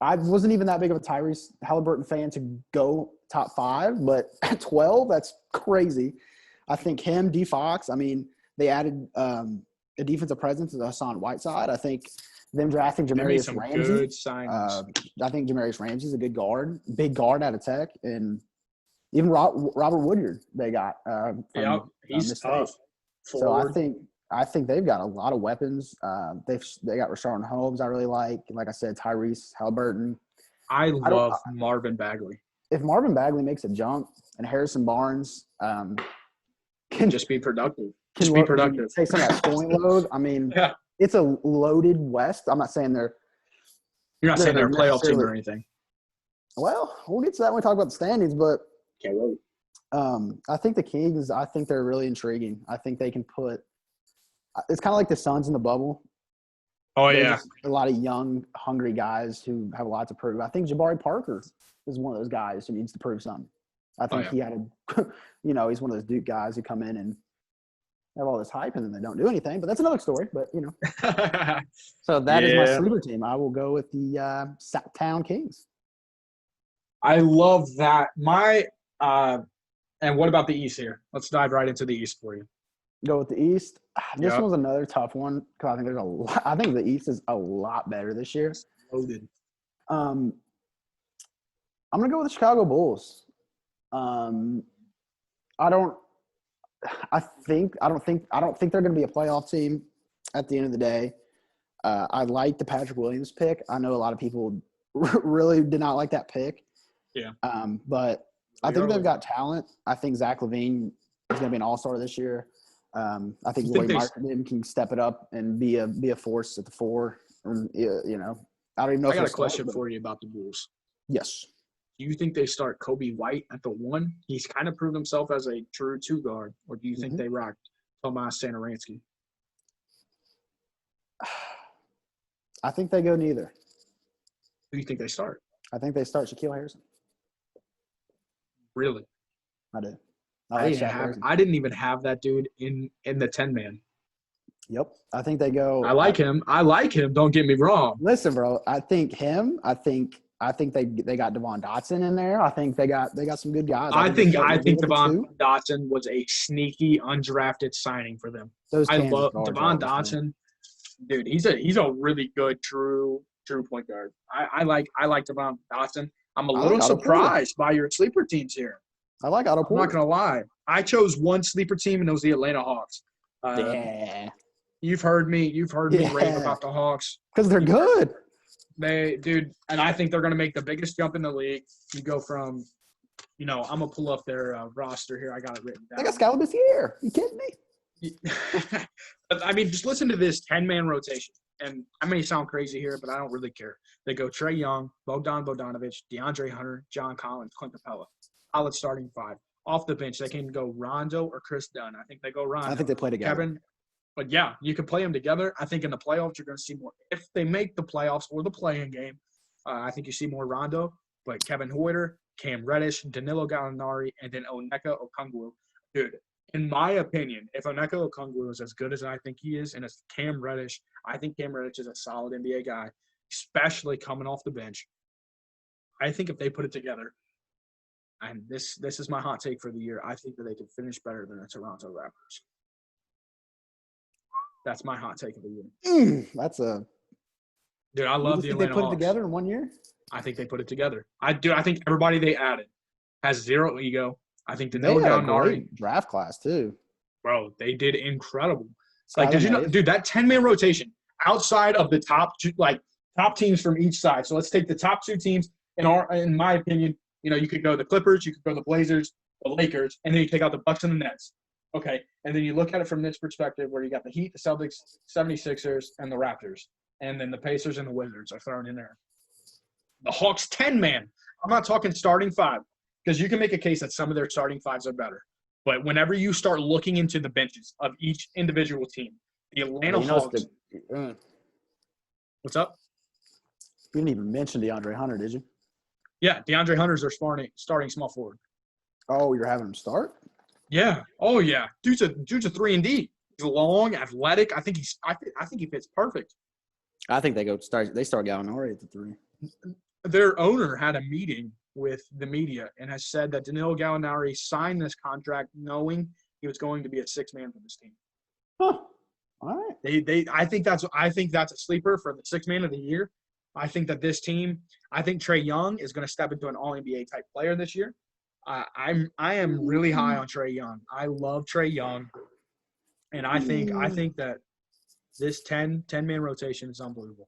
I wasn't even that big of a Tyrese Halliburton fan to go top 5, but at 12, that's crazy. I think him, D. Fox, I mean, they added a defensive presence to Hassan Whiteside. I think them drafting Jamarius Ramsey. Good signings. I think Jamarius Ramsey is a good guard, big guard out of Tech. And even Robert Woodyard they got. He's tough. So I think they've got a lot of weapons. They got Rashawn Holmes I really like. Like I said, Tyrese Halliburton. I love Marvin Bagley. If Marvin Bagley makes a jump and Harrison Barnes can just be productive. Just be productive. Take some of that scoring load. I mean, it's a loaded West. I'm not saying you're not saying they're a playoff team or anything. Well, we'll get to that when we talk about the standings, but can't wait. I think the Kings, I think they're really intriguing. I think they can put – it's kind of like the Suns in the bubble. Oh, yeah. A lot of young, hungry guys who have a lot to prove. I think Jabari Parker is one of those guys who needs to prove something. I think he had he's one of those Duke guys who come in and have all this hype and then they don't do anything. But that's another story. But, So that is my sleeper team. I will go with the Sacktown Kings. I love that. And what about the East here? Let's dive right into the East for you. Go with the East. This one's another tough one because I think there's a lot. I think the East is a lot better this year. Loaded. I'm gonna go with the Chicago Bulls. I don't think they're gonna be a playoff team at the end of the day. I like the Patrick Williams pick. I know a lot of people really did not like that pick. Yeah. But I think they've got talent. I think Zach LaVine is going to be an all-star this year. I think You Roy think Martin can step it up and be a force at the 4. You know, I don't even know. I if got a he'll start, question but for you about the Bulls. yes, Do you think they start Kobe White at the 1? He's kind of proved himself as a true 2 guard. Or do you think Mhm. they rock Tomas Satoransky? I think they go neither. Who do you think they start? I think they start Shaquille Harrison. Really? I do. I like Shaq Harrison. I didn't even have that dude in the 10-man. Yep. I think they go. I like him. Don't get me wrong. Listen, bro. I think him. I think they got Devon Dotson in there. I think they got some good guys. I think Devon Devon Dotson was a sneaky undrafted signing for them. Those I Kansas love guards Devon are always fun. Dotson. Dude, he's a really good true point guard. I like Devon Dotson. I'm a I little like Otto Porter. surprised by your sleeper teams here. I like Otto I'm Porter. not gonna lie. I chose one sleeper team, and it was the Atlanta Hawks. Yeah, You've heard me Yeah. rave about the Hawks. because they're good. And I think they're gonna make the biggest jump in the league. You go from, I'm gonna pull up their roster here. I got it written They got down. Scalabus here. You kidding me? But, I mean, just listen to this 10-man rotation. And I may sound crazy here, but I don't really care. They go Trae Young, Bogdan Bogdanovic, DeAndre Hunter, John Collins, Clint Capella. Solid starting 5. Off the bench, they can go Rondo or Chris Dunn. I think they go Rondo. I think they play together. Kevin. But, yeah, you can play them together. I think in the playoffs, you're going to see more. If they make the playoffs or the play-in game, I think you see more Rondo. But Kevin Huerter, Cam Reddish, Danilo Gallinari, and then Onyeka Okongwu. Dude, in my opinion, if Onyeka Okongwu is as good as I think he is, and as Cam Reddish, I think Cam Reddish is a solid NBA guy, especially coming off the bench. I think if they put it together, and this is my hot take for the year, I think that they could finish better than the Toronto Raptors. That's my hot take of the year. That's a. Dude, I You love just the think they Atlanta put it Hawks. together in 1 year? I think they put it together. I think everybody they added has zero ego. I think They Danilo had a Gallinari, great draft class too. bro, they did incredible. Like, Skylar did you know, Mays. dude, that 10-man rotation outside of the top teams from each side. So let's take the top 2 teams in my opinion. You could go the Clippers, you could go the Blazers, the Lakers, and then you take out the Bucks and the Nets. Okay, and then you look at it from this perspective where you got the Heat, the Celtics, 76ers, and the Raptors, and then the Pacers and the Wizards are thrown in there. The Hawks 10-man. I'm not talking starting 5 because you can make a case that some of their starting 5s are better. But whenever you start looking into the benches of each individual team, the Atlanta Hawks. What's up? You didn't even mention DeAndre Hunter, did you? Yeah, DeAndre Hunter's their starting small forward. Oh, you're having him start? Yeah. Oh yeah. Dude's a 3-and-D. He's long, athletic. I think he fits perfect. I think they start Gallinari at the 3. Their owner had a meeting with the media and has said that Danilo Gallinari signed this contract knowing he was going to be a 6-man for this team. Huh. All right. I think that's a sleeper for the 6-man of the year. I think that this team, I think Trae Young is going to step into an All-NBA type player this year. I am really high on Trae Young. I love Trae Young, and I think that this 10-man rotation is unbelievable.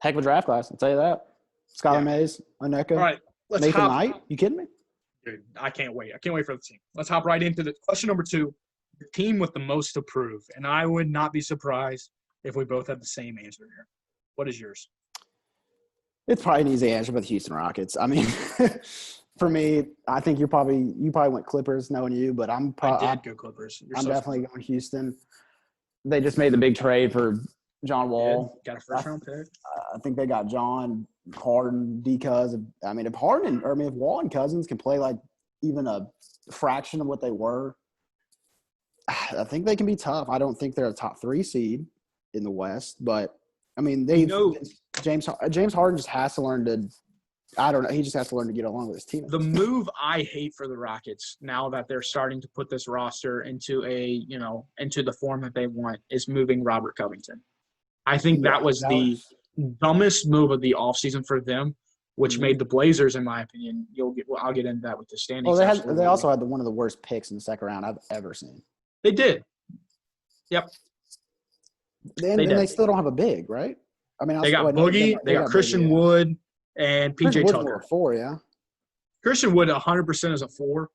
Heck of a draft class, I'll tell you that. Skylar Mays, Onyeka, All right, let's Nathan hop. Knight. You kidding me? Dude, I can't wait. I can't wait for the team. Let's hop right into the question number 2. The team with the most to prove, and I would not be surprised if we both had the same answer here. What is yours? It's probably an easy answer, but the Houston Rockets. I mean, for me, I think you probably went Clippers, knowing you, but I'm go Clippers. I'm definitely going Houston. They just made the big trade for John Wall. Got a first-round pick. I think they got John Harden, because if Wall and Cousins can play like even a fraction of what they were, I think they can be tough. I don't think they're a top 3 seed in the West, but James Harden just has to learn to. I don't know. He just has to learn to get along with his team. The move I hate for the Rockets now that they're starting to put this roster into into the form that they want is moving Robert Covington. I think that was the dumbest move of the offseason for them, which made the Blazers, in my opinion, I'll get into that with the standings. Well, they also had one of the worst picks in the second round I've ever seen. They did. Yep. And they still don't have a big, right? They got Boogie, they got Christian Wood, and PJ Tucker. 4, yeah. Christian Wood 100% is a 4.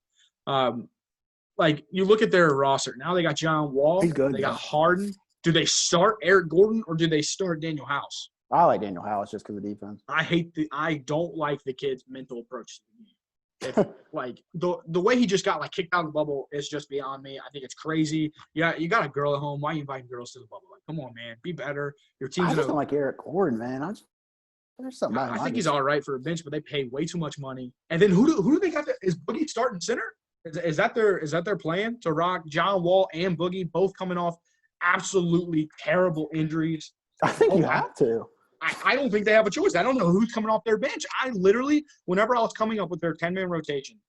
like you look at their roster. Now they got John Wall. He's good, They got though. Harden. Do they start Eric Gordon or do they start Daniel House? I like Daniel House just because of defense. I don't like the kid's mental approach to the game. Like the way he just got like kicked out of the bubble is just beyond me. I think it's crazy. Yeah, you got a girl at home. Why are you inviting girls to the bubble? Like, come on, man, be better. Your team's I in just a, don't like Eric Gordon, man. There's something about him. I think he's all right for a bench, but they pay way too much money. And then who do they got? Is Boogie starting center? Is that their plan to rock John Wall and Boogie both coming off absolutely terrible injuries? I think you have to. I don't think they have a choice. I don't know who's coming off their bench. I literally, whenever I was coming up with their 10-man rotation,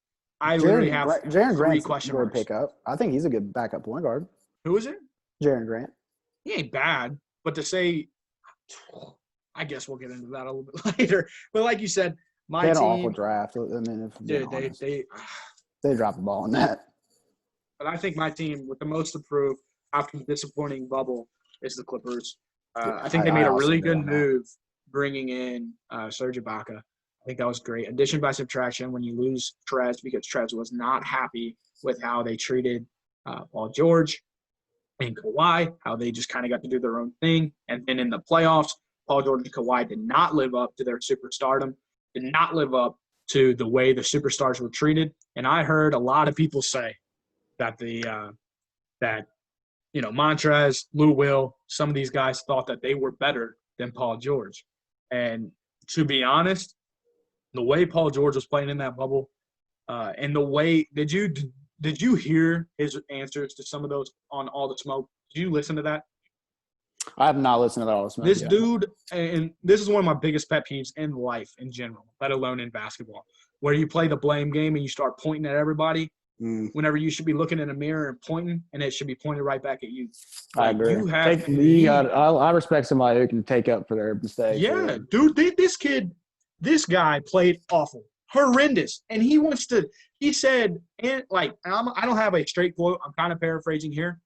I literally have Jaren 3 Grant's question a good marks. pickup. I think he's a good backup point guard. Who is it? Jaren Grant. He ain't bad, but to say, I guess we'll get into that a little bit later. But like you said, They my had an awful team, draft. I mean, if I'm being dude, honest. they. They dropped the ball on that. But I think my team with the most to prove after the disappointing bubble is the Clippers. I think they made a also really agree good on that. move bringing in Serge Ibaka. I think that was great. Addition by subtraction when you lose Trez, because Trez was not happy with how they treated Paul George and Kawhi, how they just kind of got to do their own thing. And then in the playoffs, Paul George and Kawhi did not live up to their superstardom, did not live up to the way the superstars were treated. And I heard a lot of people say that Montrez, Lou Will, some of these guys thought that they were better than Paul George. And to be honest, the way Paul George was playing in that bubble, and the way did you hear his answers to some of those on All the Smoke? Did you listen to that? I have not listened to that all this. This dude, and this is one of my biggest pet peeves in life in general, let alone in basketball, where you play the blame game and you start pointing at everybody whenever you should be looking in a mirror and pointing, and it should be pointed right back at you. I agree. You have I respect somebody who can take up for their mistakes. Yeah, dude, this guy played awful, horrendous, and he said, and like, I don't have a straight quote. I'm kind of paraphrasing here,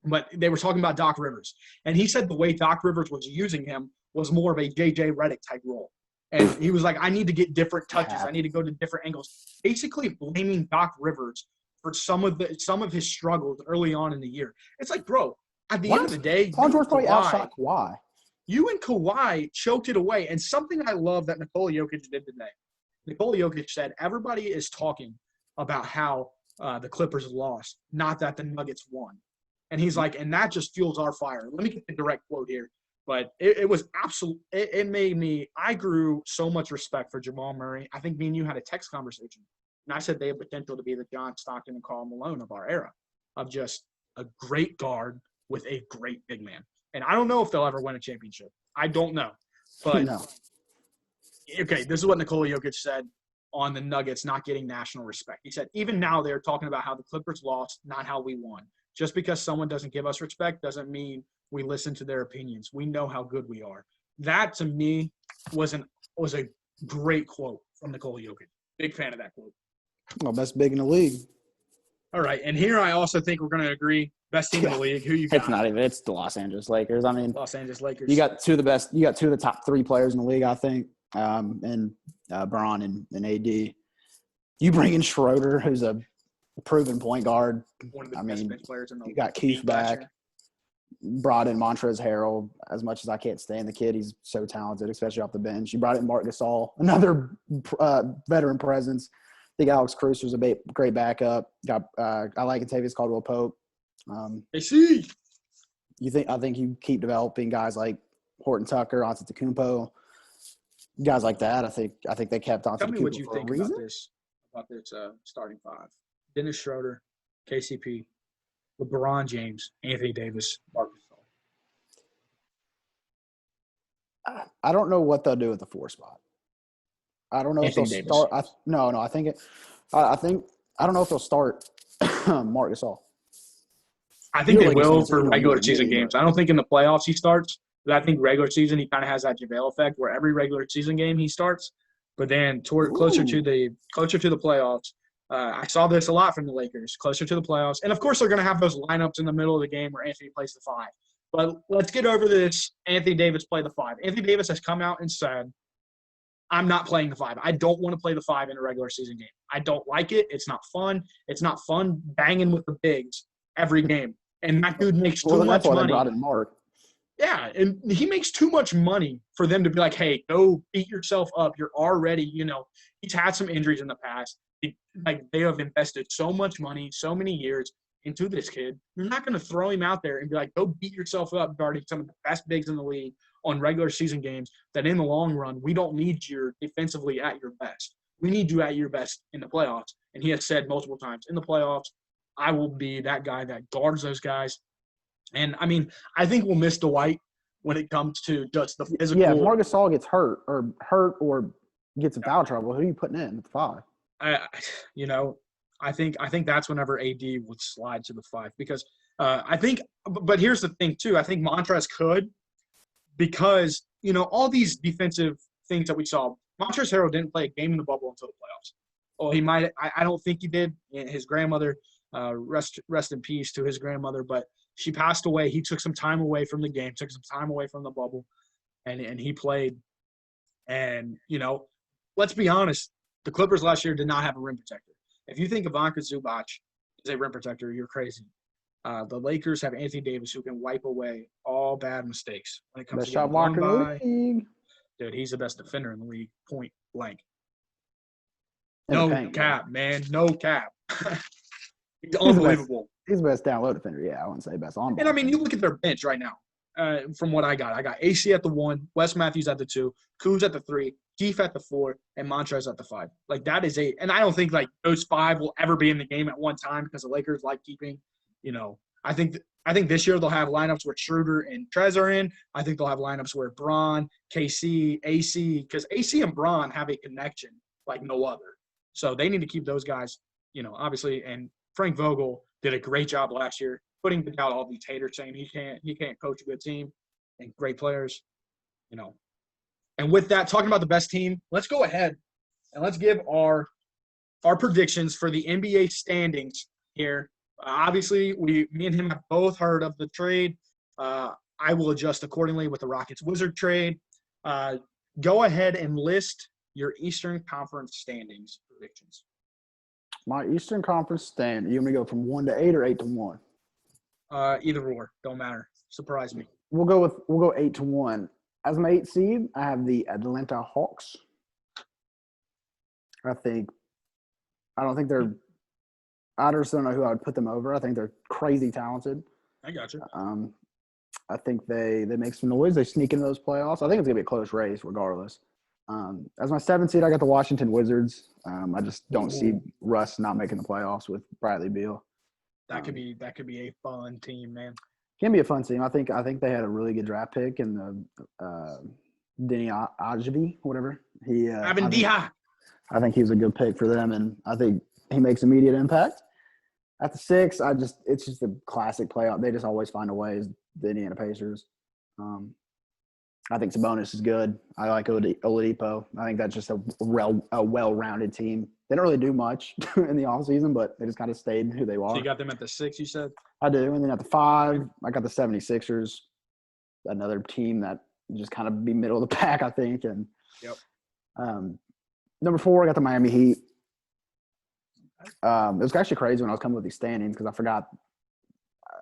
but they were talking about Doc Rivers, and he said the way Doc Rivers was using him was more of a JJ Redick type role. And he was like, I need to get different touches. I need to go to different angles. Basically blaming Doc Rivers for some of his struggles early on in the year. It's like, bro, at the end of the day, Paul George probably outshot Kawhi. You and Kawhi choked it away. And something I love that Nikola Jokic did today. Nikola Jokic said, everybody is talking about how the Clippers lost, not that the Nuggets won. And he's like, and that just fuels our fire. Let me get the direct quote here. But it was absolute. It made me. I grew so much respect for Jamal Murray. I think me and you had a text conversation, and I said they have potential to be the John Stockton and Karl Malone of our era, of just a great guard with a great big man. And I don't know if they'll ever win a championship. I don't know. But okay, this is what Nikola Jokic said on the Nuggets not getting national respect. He said, even now they're talking about how the Clippers lost, not how we won. Just because someone doesn't give us respect doesn't mean we listen to their opinions. We know how good we are. That, to me, was a great quote from Nikola Jokic. Big fan of that quote. Well, best big in the league. All right, and here I also think we're going to agree. Best team in the league. Who you got? It's not even. It's the Los Angeles Lakers. I mean, Los Angeles Lakers. You got two of the best. You got two of the top 3 players in the league, I think, and Bron and AD. You bring in Schroeder, who's a proven point guard. One of the best bench players in the league. You got Keith back. Brought in Montrezl Harrell. As much as I can't stand the kid, he's so talented, especially off the bench. You brought in Marc Gasol, another veteran presence. I think Alex Cruiser's a great backup. I like Kentavious Caldwell-Pope. I see. I think you keep developing guys like Horton Tucker, Antetokounmpo, guys like that. I think they kept Antetokounmpo. Tell me what you for a think reason. about this starting 5. Dennis Schroeder, KCP, LeBron James, Anthony Davis, Marc Gasol. I don't know what they'll do at the 4 spot. I don't know Anthony if they'll Davis. start. I don't know if they'll start Marc Gasol. I think they Like will it's for gonna regular be season really games. I don't think in the playoffs he starts, but I think regular season he kind of has that JaVale effect where every regular season game he starts, but then closer to the playoffs. I saw this a lot from the Lakers, closer to the playoffs. And, of course, they're going to have those lineups in the middle of the game where Anthony plays the 5. But let's get over this. Anthony Davis play the 5. Anthony Davis has come out and said I'm not playing the 5. I don't want to play the 5 in a regular season game. I don't like it. It's not fun. It's not fun banging with the bigs every game. And that dude makes too Well, much that's why they money. brought in Mark. Yeah, and he makes too much money for them to be like, hey, go beat yourself up. You're already, he's had some injuries in the past. They have invested so much money, so many years into this kid. You're not going to throw him out there and be like, go beat yourself up guarding some of the best bigs in the league on regular season games that in the long run, we don't need you defensively at your best. We need you at your best in the playoffs. And he has said multiple times, in the playoffs, I will be that guy that guards those guys. And, I think we'll miss Dwight when it comes to just the physical. Yeah, if Marc Gasol gets hurt or gets in foul trouble, who are you putting in at the 5? I think that's whenever AD would slide to the 5 because I think – but here's the thing too. I think Montrezl could because, all these defensive things that we saw, Montrezl Harrell didn't play a game in the bubble until the playoffs. Oh, he might – I don't think he did. His grandmother rest in peace to his grandmother, but – she passed away. He took some time away from the game, took some time away from the bubble, and he played. And, let's be honest, the Clippers last year did not have a rim protector. If you think Ivica Zubac is a rim protector, you're crazy. The Lakers have Anthony Davis who can wipe away all bad mistakes when it comes Best to shot getting blocker run in the by. league. Dude, he's the best defender in the league, point blank. In the No paint, cap, man. No cap. He's unbelievable. He's the best down low defender. Yeah, I wouldn't say best on ball. And, you look at their bench right now. From what I got AC at the 1, Wes Matthews at the 2, Kuz at the 3, Keith at the 4, and Montrezl at the 5. Like, that is and I don't think, those 5 will ever be in the game at one time because the Lakers like keeping, I think this year they'll have lineups where Schroeder and Trez are in. I think they'll have lineups where Bron, KC, AC, because AC and Bron have a connection like no other. So they need to keep those guys, obviously. And Frank Vogel did a great job last year, putting out all these haters saying he can't coach a good team and great players, And with that, talking about the best team, let's go ahead and let's give our predictions for the NBA standings here. Obviously, me and him have both heard of the trade. I will adjust accordingly with the Rockets-Wizard trade. Go ahead and list your Eastern Conference standings predictions. My Eastern Conference stand. You want me to go from 1 to 8 or 8 to 1? Either or, don't matter. Surprise me. We'll go 8 to 1. As my 8th seed, I have the Atlanta Hawks. I don't think they're. I just don't know who I would put them over. I think they're crazy talented. I got you. I think they make some noise. They sneak into those playoffs. I think it's gonna be a close race regardless. As my 7th seed, I got the Washington Wizards. I just don't see Russ not making the playoffs with Bradley Beal. That could be a fun team, man. Can be a fun team. I think they had a really good draft pick in the Denny Ajvi, whatever. I think he was a good pick for them, and I think he makes immediate impact. At the 6, it's just a classic playoff. They just always find a way. Is the Indiana Pacers. I think Sabonis is good. I like Oladipo. I think that's just a well-rounded team. They don't really do much in the offseason, but they just kind of stayed who they are. So you got them at the 6, you said? I do. And then at the 5, I got the 76ers, another team that just kind of be middle of the pack, I think. And number 4, I got the Miami Heat. It was actually crazy when I was coming with these standings because I forgot.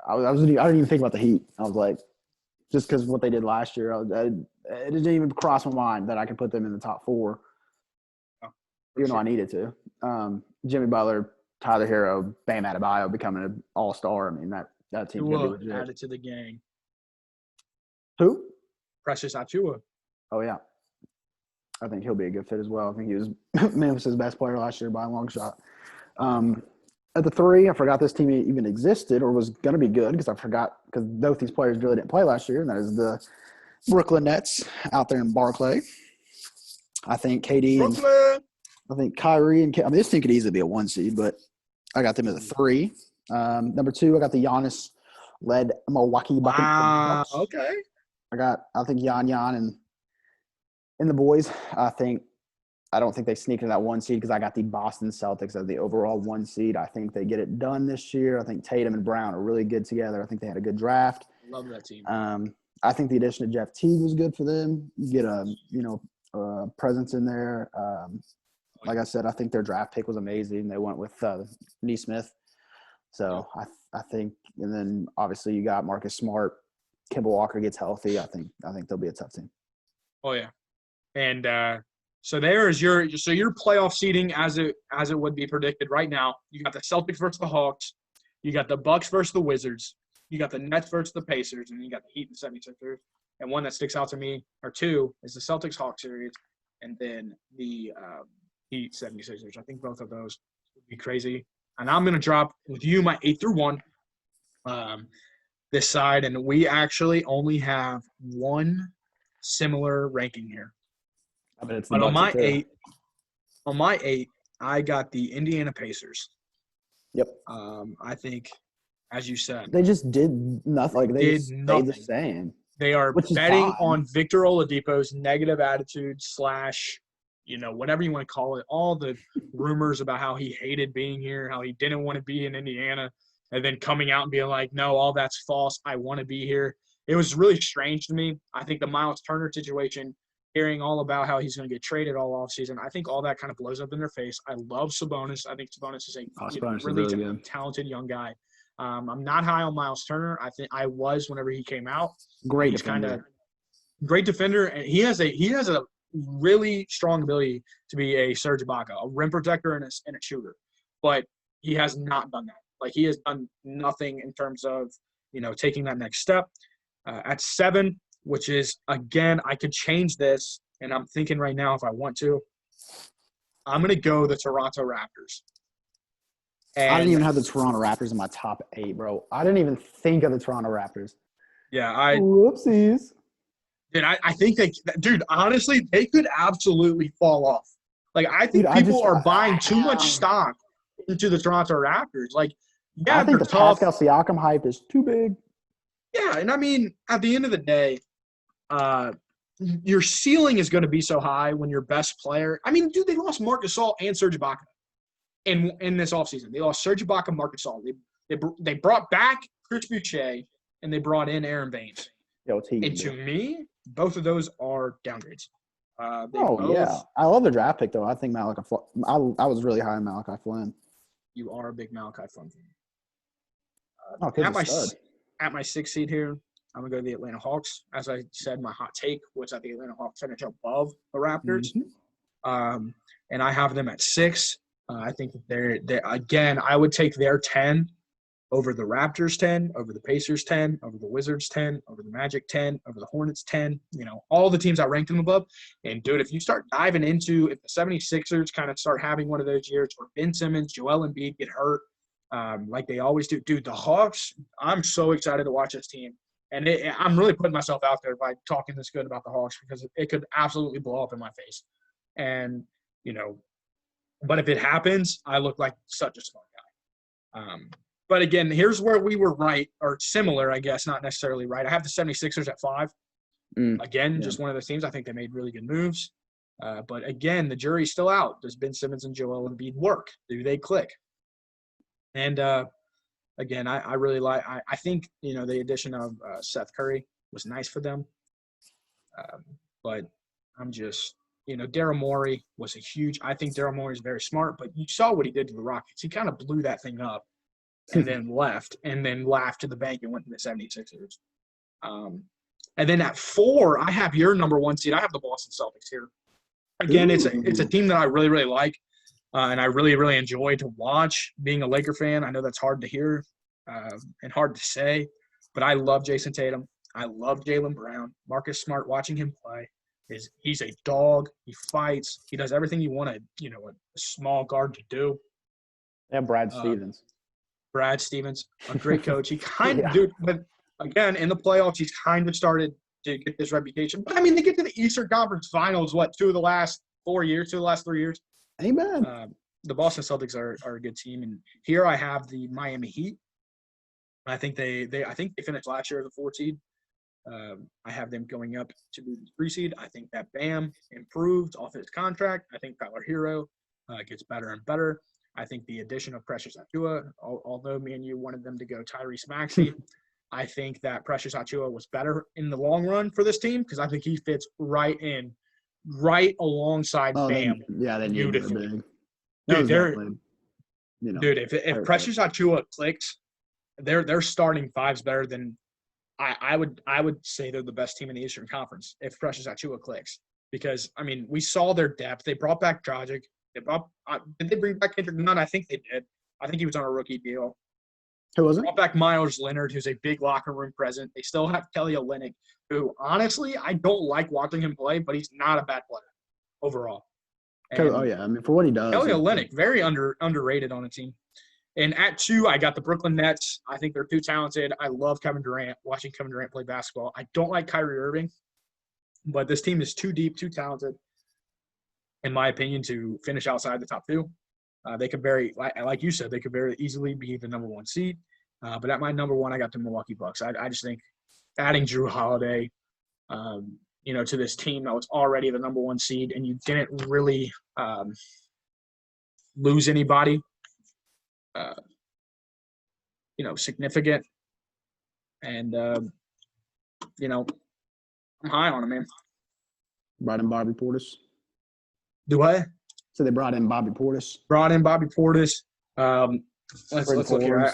I didn't even think about the Heat. I was like, just because of what they did last year, it didn't even cross my mind that I could put them in the top 4. Even though I needed to. Jimmy Butler, Tyler Hero, Bam Adebayo becoming an all-star. I mean, that team's going to be legit. Added to the gang. Who? Precious Achiuwa. Oh, yeah. I think he'll be a good fit as well. I think he was Memphis' best player last year by a long shot. At the 3, I forgot this team even existed or was going to be good because both these players really didn't play last year, and that is the Brooklyn Nets out there in Barclay. I think KD I think Kyrie and this team could easily be a 1 seed, but I got them at the 3. Number 2, I got the Giannis-led Milwaukee Bucks. Wow, okay. I think Yan and the boys. I don't think they sneak into that 1 seed because I got the Boston Celtics as the overall 1 seed. I think they get it done this year. I think Tatum and Brown are really good together. I think they had a good draft. Love that team. I think the addition of Jeff Teague was good for them. You get presence in there. Like I said, I think their draft pick was amazing. They went with Neesmith. So I think, and then obviously you got Marcus Smart. Kimball Walker gets healthy. I think they'll be a tough team. Oh yeah, and so there is your playoff seeding as it would be predicted right now. You got the Celtics versus the Hawks. You got the Bucks versus the Wizards. You got the Nets versus the Pacers, and you got the Heat and 76ers. And one that sticks out to me, or two, is the Celtics-Hawks series, and then the Heat 76ers. I think both of those would be crazy. And I'm going to drop with you my 8 through 1 this side, and we actually only have one similar ranking here. I bet it's But on my 8, I got the Indiana Pacers. Yep. I think, as you said, They just did nothing. Like they Did just stayed nothing. the same. they are Which is betting fine. on Victor Oladipo's negative attitude / whatever you want to call it, all the rumors about how he hated being here, how he didn't want to be in Indiana, and then coming out and being like, no, all that's false. I want to be here. It was really strange to me. I think the Miles Turner situation, hearing all about how he's going to get traded all offseason, I think all that kind of blows up in their face. I love Sabonis. I think Sabonis is a Sabonis is really, really good. talented young guy. I'm not high on Miles Turner. I think I was whenever he came out. Great He's kind defender. of great defender, and he has a really strong ability to be a Serge Ibaka, a rim protector and a shooter. But he has not done that. Like, he has done nothing in terms of taking that next step. At 7, which is, again, I could change this, and I'm thinking right now if I want to, I'm going to go the Toronto Raptors. And I didn't even have the Toronto Raptors in my top 8, bro. I didn't even think of the Toronto Raptors. yeah, Whoopsies. I think honestly, they could absolutely fall off. Like, I think Dude, people are buying too much stock into the Toronto Raptors. Like, yeah, I think they're the tough. Pascal Siakam hype is too big. Yeah, and I mean, at the end of the day, your ceiling is going to be so high when your best player – I mean, dude, they lost Marc Gasol and Serge Ibaka in this offseason. They lost Serge Ibaka and Marc Gasol. They brought back Chris Boucher, and they brought in Aaron Baines. Yo, it's heat. And to me, both of those are downgrades. Yeah. I love the draft pick, though. I think Malachi – I was really high on Malachi Flynn. You are a big Malachi Flynn fan. Oh, kid's a stud. At my 6th seed here, I'm going to go to the Atlanta Hawks. As I said, my hot take was that the Atlanta Hawks finish above the Raptors. Mm-hmm. And I have them at 6. I think that they're again, I would take their 10 over the Raptors 10, over the Pacers 10, over the Wizards 10, over the Magic 10, over the Hornets 10, all the teams I ranked them above. And, dude, if you start diving into – if the 76ers kind of start having one of those years where Ben Simmons, Joel Embiid get hurt, like they always do. Dude, the Hawks, I'm so excited to watch this team. And I'm really putting myself out there by talking this good about the Hawks because it could absolutely blow up in my face. And, but if it happens, I look like such a smart guy. But, again, here's where we were right, or similar, I guess, not necessarily right. I have the 76ers at 5. Again, just one of those teams. I think they made really good moves. But, again, the jury's still out. Does Ben Simmons and Joel Embiid work? Do they click? And, again, I really like – I think, the addition of Seth Curry was nice for them. But I'm just – Daryl Morey was a huge – I think Daryl Morey is very smart, but you saw what he did to the Rockets. He kind of blew that thing up and then left and then laughed to the bank and went to the 76ers. And then at 4, I have your number 1 seed. I have the Boston Celtics here. Again, it's a team that I really, really like. And I really, really enjoy to watch. Being a Laker fan, I know that's hard to hear and hard to say, but I love Jason Tatum. I love Jaylen Brown. Marcus Smart, watching him play, he's a dog. He fights. He does everything you want a small guard to do. Yeah, Brad Stevens. Brad Stevens, a great coach. He kind of, dude, but again, in the playoffs, he's kind of started to get this reputation. But, I mean, they get to the Eastern Conference Finals, 2 of the last 4 years, 2 of the last 3 years. Amen. The Boston Celtics are a good team, and here I have the Miami Heat. I think they finished last year as a 4 seed. I have them going up to the 3 seed. I think that Bam improved off his contract. I think Tyler Hero gets better and better. I think the addition of Precious Achiuwa, although me and you wanted them to go Tyrese Maxey, I think that Precious Achiuwa was better in the long run for this team because I think he fits right in right alongside Bam. They need beautifully. big. Dude, they're definitely, if Precious Achua clicks, their starting five's better than I would say they're the best team in the Eastern Conference if Precious Achua clicks. Because I mean, we saw their depth. They brought back Dragic. Did they bring back Kendrick Nunn? I think they did. I think he was on a rookie deal. Who was it? Brought back Myers Leonard, who's a big locker room presence. They still have Kelly Olynyk, who honestly I don't like watching him play, but he's not a bad player overall. And I mean, for what he does. Kelly Olynyk, very underrated on the team. And at 2, I got the Brooklyn Nets. I think they're too talented. I love Kevin Durant, watching Kevin Durant play basketball. I don't like Kyrie Irving, but this team is too deep, too talented, in my opinion, to finish outside the top 2. They could like you said, they could very easily be the number 1 seed. But at my number 1, I got the Milwaukee Bucks. I just think adding Drew Holiday, to this team that was already the number 1 seed, and you didn't really lose anybody, significant. And, I'm high on him, man. Brought in Bobby Portis. Do I? So they brought in Bobby Portis. Let's look here.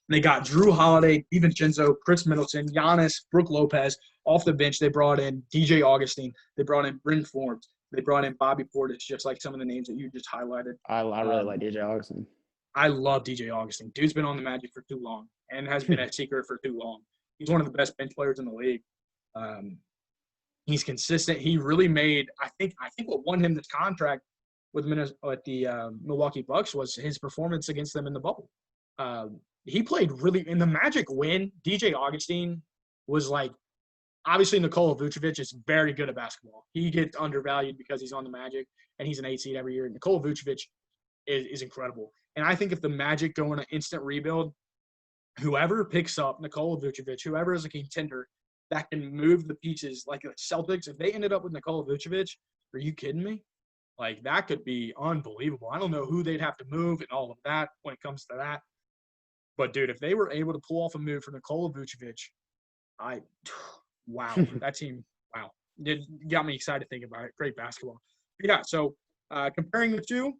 They got Drew Holiday, DiVincenzo, Chris Middleton, Giannis, Brook Lopez. Off the bench, they brought in DJ Augustine. They brought in Bryn Forbes. They brought in Bobby Portis, just like some of the names that you just highlighted. I really like DJ Augustine. I love DJ Augustine. Dude's been on the Magic for too long and has been a secret for too long. He's one of the best bench players in the league. He's consistent. He really made – I think what won him this contract with the Milwaukee Bucks was his performance against them in the bubble. He played really – in the Magic win, DJ Augustine was like – obviously Nikola Vucevic is very good at basketball. He gets undervalued because he's on the Magic and he's an 8 seed every year. Nikola Vucevic is incredible. And I think if the Magic go in an instant rebuild, whoever picks up Nikola Vucevic, whoever is a contender that can move the pieces, like the Celtics, if they ended up with Nikola Vucevic, are you kidding me? Like, that could be unbelievable. I don't know who they'd have to move and all of that when it comes to that. But, dude, if they were able to pull off a move for Nikola Vucevic, wow, that team, wow. It got me excited thinking about it. Great basketball. But yeah, so comparing the two,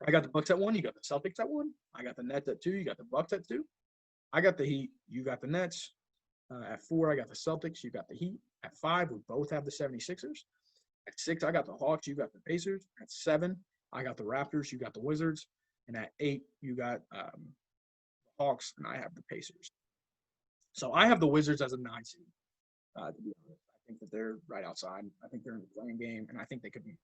I got the Bucks at 1. You got the Celtics at 1. I got the Nets at 2. You got the Bucks at 2. I got the Heat. You got the Nets. At 4, I got the Celtics. You got the Heat. At 5, we both have the 76ers. At 6, I got the Hawks. You got the Pacers. At 7, I got the Raptors. You got the Wizards. And at 8, you got the Hawks, and I have the Pacers. So I have the Wizards as a 9 seed. To be honest, I think that they're right outside. I think they're in the playing game, and I think they could be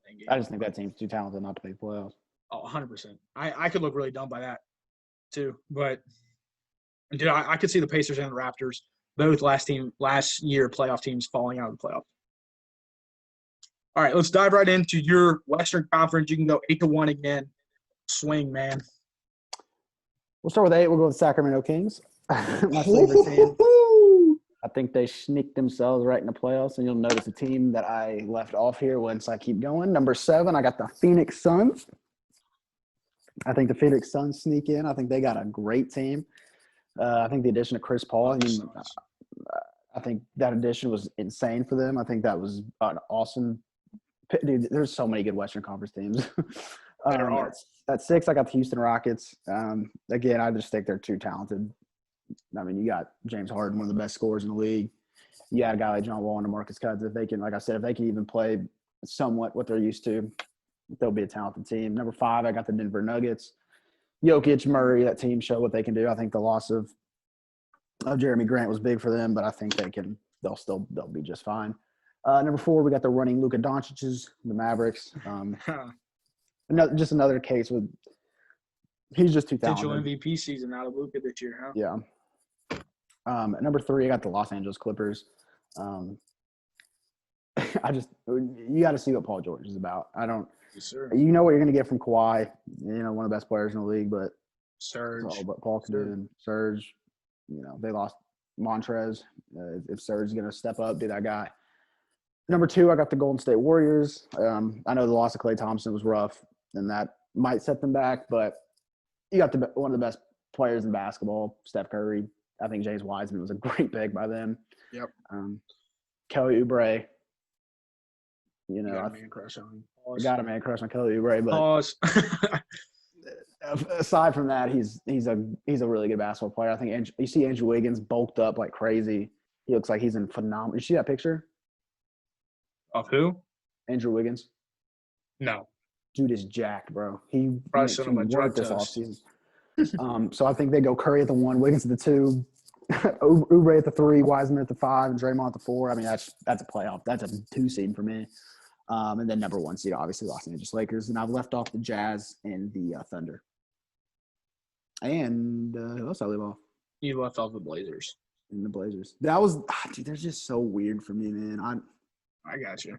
playing game. I just think that team's too talented not to make playoffs. Oh, 100%. I could look really dumb by that too. But dude, I could see the Pacers and the Raptors, both last year playoff teams, falling out of the playoffs. All right, let's dive right into your Western Conference. You can go 8-1 again. Swing, man. We'll start with 8. We'll go with Sacramento Kings. My favorite team. I think they sneaked themselves right in the playoffs, and you'll notice a team that I left off here once I keep going. Number 7, I got the Phoenix Suns. I think the Phoenix Suns sneak in. I think they got a great team. I think the addition of Chris Paul, I think that addition was insane for them. I think that was an awesome – dude, there's so many good Western Conference teams. At 6, I got the Houston Rockets. Again, I just think they're too talented. I mean, you got James Harden, one of the best scorers in the league. You got a guy like John Wall and DeMarcus Cousins. If they can, like I said, if they can even play somewhat what they're used to, they'll be a talented team. Number 5, I got the Denver Nuggets. Jokic, Murray, that team show what they can do. I think the loss of Jeremy Grant was big for them, but I think they'll be just fine. Number 4, we got the running Luka Doncic's, the Mavericks. Just another case with he's just too talented. Potential MVP season out of Luka this year, huh? Yeah. At number 3, I got the Los Angeles Clippers. You got to see what Paul George is about. Yes, sir. You know what you're going to get from Kawhi, one of the best players in the league, but Serge. that's all but Paul can do. And Serge, they lost Montrez. If Serge is going to step up, be that guy. Number 2, I got the Golden State Warriors. I know the loss of Klay Thompson was rough, and that might set them back, but you got one of the best players in basketball, Steph Curry. I think James Wiseman was a great pick by them. Yep. Kelly Oubre. You know, got a I man crush on him. got a man crush on Kelly Oubre, but Pause. aside from that, he's a really good basketball player. I think you see Andrew Wiggins bulked up like crazy. He looks like he's in phenomenal. You see that picture? Of who? Andrew Wiggins. No. Dude is jacked, bro. He Probably went sent to him a drug work this test. offseason. So I think they go Curry at the 1, Wiggins at the 2, Oubre at the 3, Wiseman at the 5, and Draymond at the 4. I mean, that's a playoff. That's a 2 seed for me. And then number 1 seed, obviously, Los Angeles Lakers. And I've left off the Jazz and the Thunder. And who else I leave off? You left off the Blazers. And the Blazers. That was dude. They're just so weird for me, man. I got you.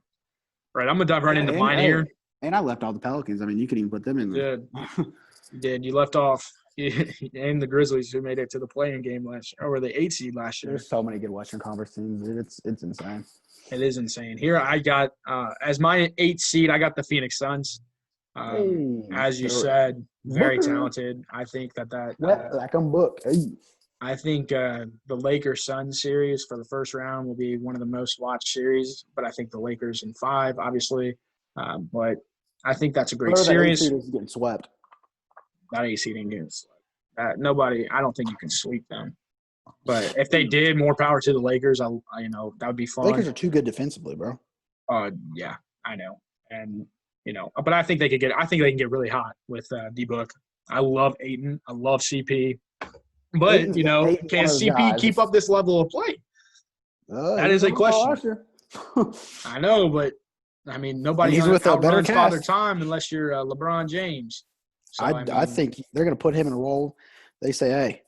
Right, I'm gonna dive right into mine here. And I left all the Pelicans. I mean, you could even put them in there. You did. You left off and the Grizzlies, who made it to the play-in game last year, or the 8 seed last year. There's so many good Western Conference teams. Dude. It's insane. It is insane. Here I got as my 8 seed, I got the Phoenix Suns. As you said, very talented. I think that like I'm booked. Hey. I think the Lakers-Suns series for the first round will be one of the most watched series, but I think the Lakers in 5, obviously. But I think that's a great series. That 8 seed is getting swept. That 8 seed ain't getting swept. Nobody. I don't think you can sweep them. But if they did, more power to the Lakers. That would be fun. Lakers are too good defensively, bro. Yeah, I know, and but I think they could get. I think they can get really hot with D-Book. I love Ayton. I love CP. But Ayton's can CP keep up this level of play? That is a question. I know, but I mean, nobody outruns Father Time unless you're LeBron James. So, I think they're going to put him in a role. They say, "Hey,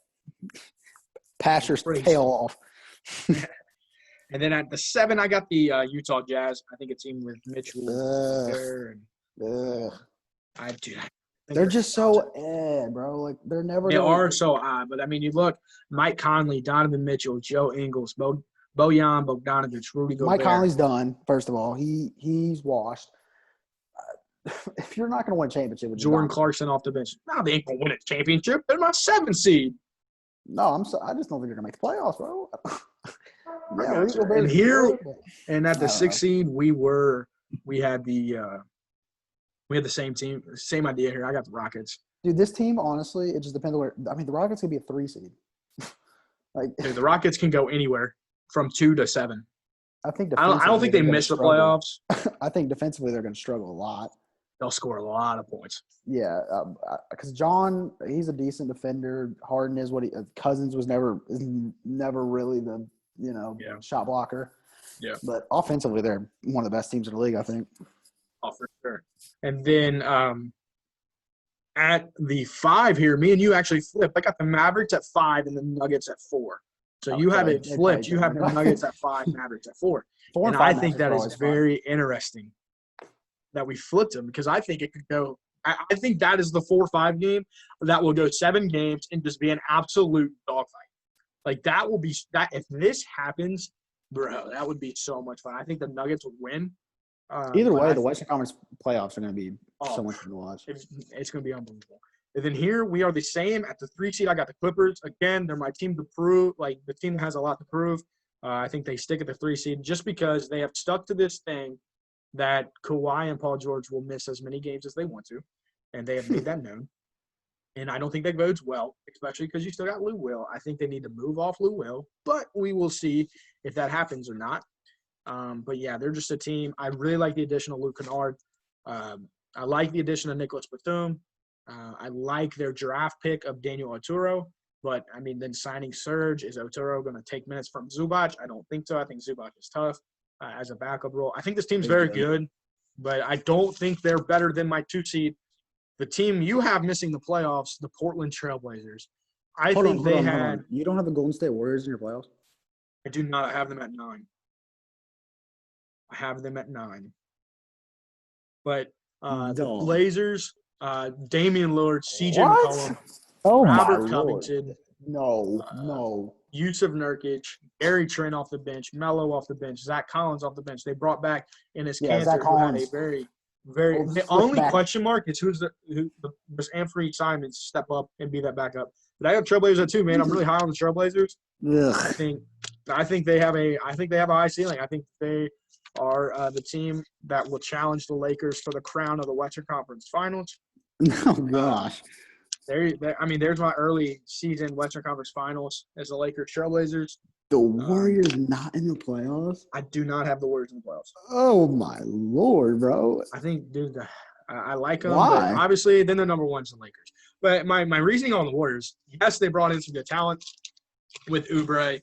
pass your tail off." And then at the 7, I got the Utah Jazz. I think a team with Mitchell there. They're just so bro. Like they're never. They are so odd, but I mean, you look: Mike Conley, Donovan Mitchell, Joe Ingles, Bojan Bogdanovic, Rudy Gobert. Mike Conley's done. First of all, he's washed. If you're not going to win a championship with Jordan Clarkson off the bench, no, they ain't going to win a championship. They're not 7 seed. No, I just don't think they're going to make the playoffs, bro. And here, and at the 6th seed, we had the same team, same idea here. I got the Rockets. Dude, this team, honestly, it just depends on where. I mean, the Rockets could be a 3 seed. Dude, the Rockets can go anywhere from 2 to 7. I don't think they miss the playoffs. I think defensively they're going to struggle a lot. They'll score a lot of points. Yeah, because John, he's a decent defender. Harden is what Cousins is never really the shot blocker. Yeah, but offensively they're one of the best teams in the league, I think. Oh, for sure. And then at the 5 here, me and you actually flipped. I got the Mavericks at 5 and the Nuggets at 4. So you have it flipped. You have the Nuggets at 5, Mavericks at 4. And I think that is very interesting that we flipped them because I think it could go – I think that is the 4-5 game that will go 7 games and just be an absolute dogfight. Like that will be – that if this happens, bro, that would be so much fun. I think the Nuggets would win. Either way, the Western Conference playoffs are going to be so much fun to watch. It's going to be unbelievable. And then here we are the same at the 3 seed. I got the Clippers. Again, they're my team to prove. Like the team has a lot to prove. I think they stick at the 3 seed just because they have stuck to this thing that Kawhi and Paul George will miss as many games as they want to, and they have made that known. And I don't think that bodes well, especially because you still got Lou Will. I think they need to move off Lou Will, but we will see if that happens or not. But yeah, they're just a team. I really like the addition of Luke Kennard. I like the addition of Nicholas Batum. I like their draft pick of Daniel Oturu. But, I mean, then signing Serge, is Oturu going to take minutes from Zubac? I don't think so. I think Zubac is tough as a backup role. I think this team's very good, but I don't think they're better than my 2 seed. The team you have missing the playoffs, the Portland Trailblazers. Hold on. You don't have the Golden State Warriors in your playoffs? I do not have them at 9. I have them at 9. But the Blazers, Damian Lillard, CJ McCollum, Robert Covington. No. Yusuf Nurkic, Gary Trent off the bench, Melo off the bench, Zach Collins off the bench. They brought back Enes Kanter, who had a very, very – the only question mark is who does Anthony Simons step up and be that backup. But I have Trailblazers at 2, man. I'm really high on the Trailblazers. I think they have a high ceiling. I think they are the team that will challenge the Lakers for the crown of the Western Conference Finals. Oh gosh. There's my early season Western Conference Finals as the Lakers Trailblazers. The Warriors not in the playoffs? I do not have the Warriors in the playoffs. Oh my lord, bro. I think, dude, I like them. Why? But obviously, then the number one's the Lakers. But my reasoning on the Warriors, yes, they brought in some good talent with Oubre,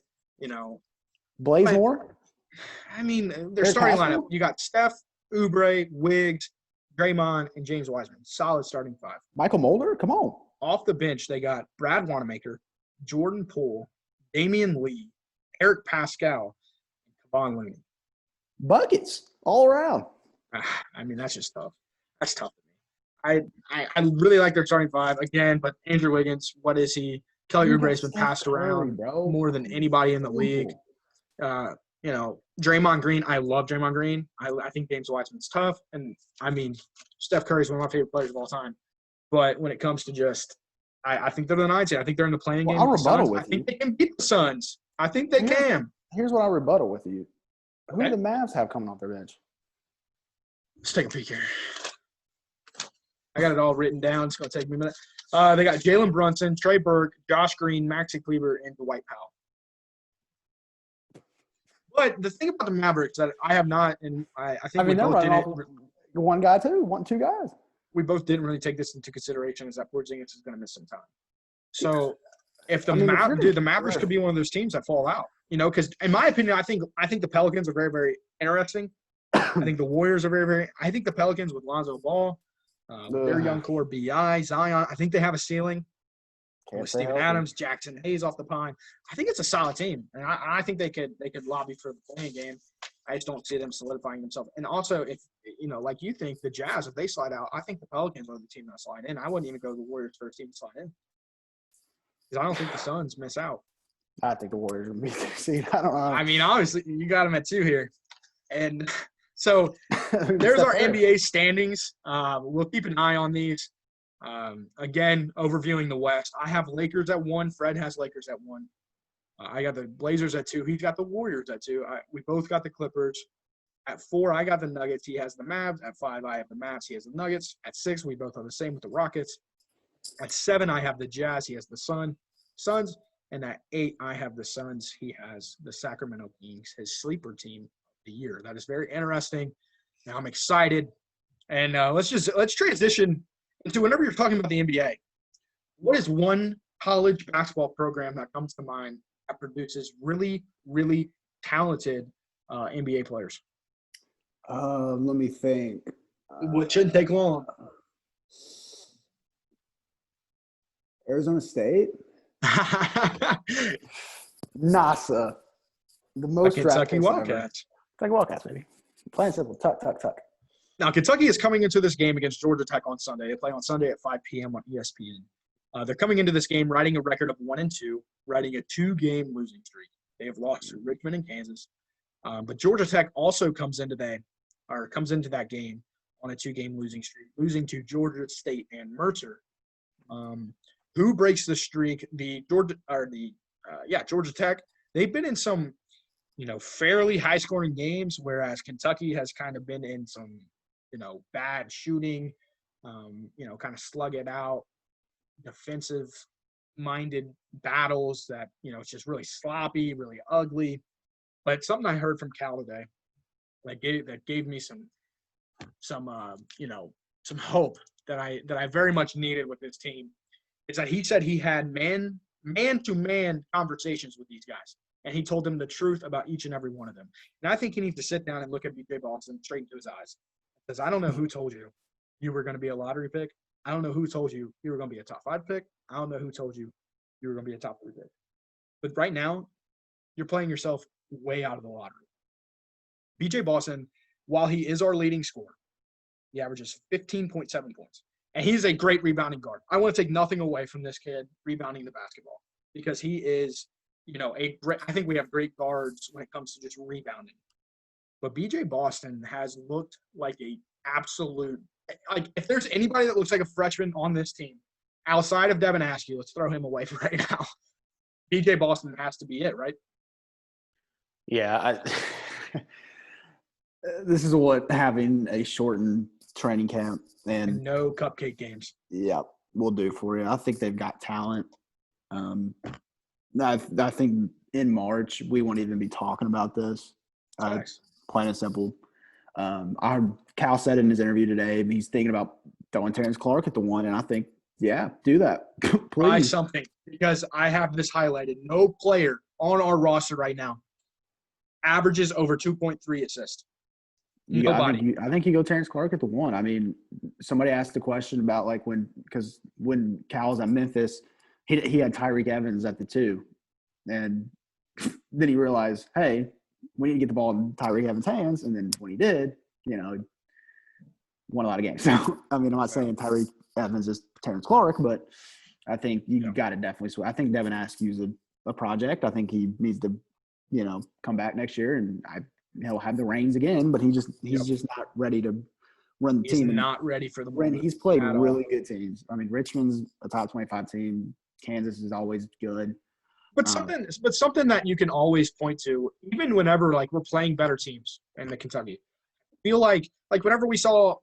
Blazemore? their Eric starting Pascal? lineup, you got Steph, Oubre, Wiggs, Draymond, and James Wiseman. Solid starting five. Michael Mulder? Come on. Off the bench, they got Brad Wanamaker, Jordan Poole, Damian Lee, Eric Pascal, and Kevon Looney. Buckets all around. That's just tough. That's tough to me. I really like their starting five again, but Andrew Wiggins, what is he? Kelly You Oubre has got been passed Steph Curry, around bro. more than anybody in the league. Draymond Green, I love Draymond Green. I think James Wiseman's tough. And, Steph Curry's one of my favorite players of all time. But when it comes to just – I think they're the 9 seed. I think they're in the playing game. I'll with the rebuttal Suns. with I think you. they can beat the Suns. I think they can. Here's what I'll rebuttal with you. Who Okay. do the Mavs have coming off their bench? Let's take a peek here. I got it all written down. It's going to take me a minute. They got Jalen Brunson, Trey Burke, Josh Green, Maxi Kleber, and Dwight Powell. But the thing about the Mavericks that I have not, and I think we they're both running didn't, off one guy too, two guys. we both didn't really take this into consideration is that Porzingis is going to miss some time. So if the if you're the Mavericks could be one of those teams that fall out, because in my opinion, I think the Pelicans are very, very interesting. I think the Warriors are very, very. I think the Pelicans with Lonzo Ball, with their young core, Bi, Zion. I think they have a ceiling. Can't With stay Steven healthy. Adams, Jackson Hayes off the pine. I think it's a solid team, and I think they could lobby for the playing game. I just don't see them solidifying themselves. And also, if like you think, the Jazz, if they slide out, I think the Pelicans are the team that slide in. I wouldn't even go to the Warriors first team to slide in because I don't think the Suns miss out. I think the Warriors will beat their seed. I don't know. Obviously, you got them at 2 here, and so there's our NBA standings. We'll keep an eye on these. Again, overviewing the West. I have Lakers at 1. Fred has Lakers at 1. I got the Blazers at 2. He's got the Warriors at 2. We both got the Clippers. At 4, I got the Nuggets. He has the Mavs. At 5, I have the Mavs. He has the Nuggets. At 6, we both are the same with the Rockets. At 7, I have the Jazz. He has the Suns. And at 8, I have the Suns. He has the Sacramento Kings, his sleeper team of the year. That is very interesting. Now I'm excited. And let's transition into whenever you're talking about the NBA. What is one college basketball program that comes to mind that produces really, really talented NBA players? Let me think. It shouldn't take long. Arizona State? NASA. The most Kentucky draft picks ever. Wildcats. Kentucky Wildcats, baby. Plain and simple. Tuck. Now, Kentucky is coming into this game against Georgia Tech on Sunday. They play on Sunday at 5 p.m. on ESPN. They're coming into this game riding a record of 1-2, riding a 2-game losing streak. They have lost to Richmond and Kansas. But Georgia Tech also comes into that game on a 2-game losing streak, losing to Georgia State and Mercer. Who breaks the streak? Georgia Tech. They've been in some, fairly high-scoring games, whereas Kentucky has kind of been in some, bad shooting, kind of slug it out, defensive-minded battles that, it's just really sloppy, really ugly. But something I heard from Cal today that gave me some hope that I very much needed with this team is that he said he had man-to-man conversations with these guys. And he told them the truth about each and every one of them. And I think he needs to sit down and look at B.J. Boston straight into his eyes. Because I don't know who told you were going to be a lottery pick. I don't know who told you were going to be a top 5 pick. I don't know who told you were going to be a top 3 pick. But right now, you're playing yourself way out of the lottery. B.J. Boston, while he is our leading scorer, he averages 15.7 points. And he's a great rebounding guard. I want to take nothing away from this kid rebounding the basketball because he is – I think we have great guards when it comes to just rebounding. But B.J. Boston has looked like a absolute – if there's anybody that looks like a freshman on this team, outside of Devin Askew, let's throw him away for right now. B.J. Boston has to be it, right? Yeah. This is what having a shortened training camp And and no cupcake games. yeah, will do for you. I think they've got talent. I think in March we won't even be talking about this. Facts. Plain and simple. I heard Cal said in his interview today he's thinking about throwing Terrence Clark at the one, and I think, yeah, do that. Try Please. something because I have this highlighted. No player on our roster right now averages over 2.3 assists. Nobody. I think you go Terrence Clark at the one. I mean, somebody asked the question about like when Cal was at Memphis, he had Tyreek Evans at the two, and then he realized, hey, we need to get the ball in Tyreek Evans' hands, and then when he did, he won a lot of games. So I mean, I'm not saying Tyreek Evans is Terrence Clark, but I think you got to definitely. I think Devin Askew's a project. I think he needs to, come back next year, and he'll have the reins again. But he's just not ready to run the He's team. not ready for the And moment. he's played at really all. good teams. I mean, Richmond's a top 25 team. Kansas is always good. But something that you can always point to, even whenever like we're playing better teams in the Kentucky, I feel like whenever we saw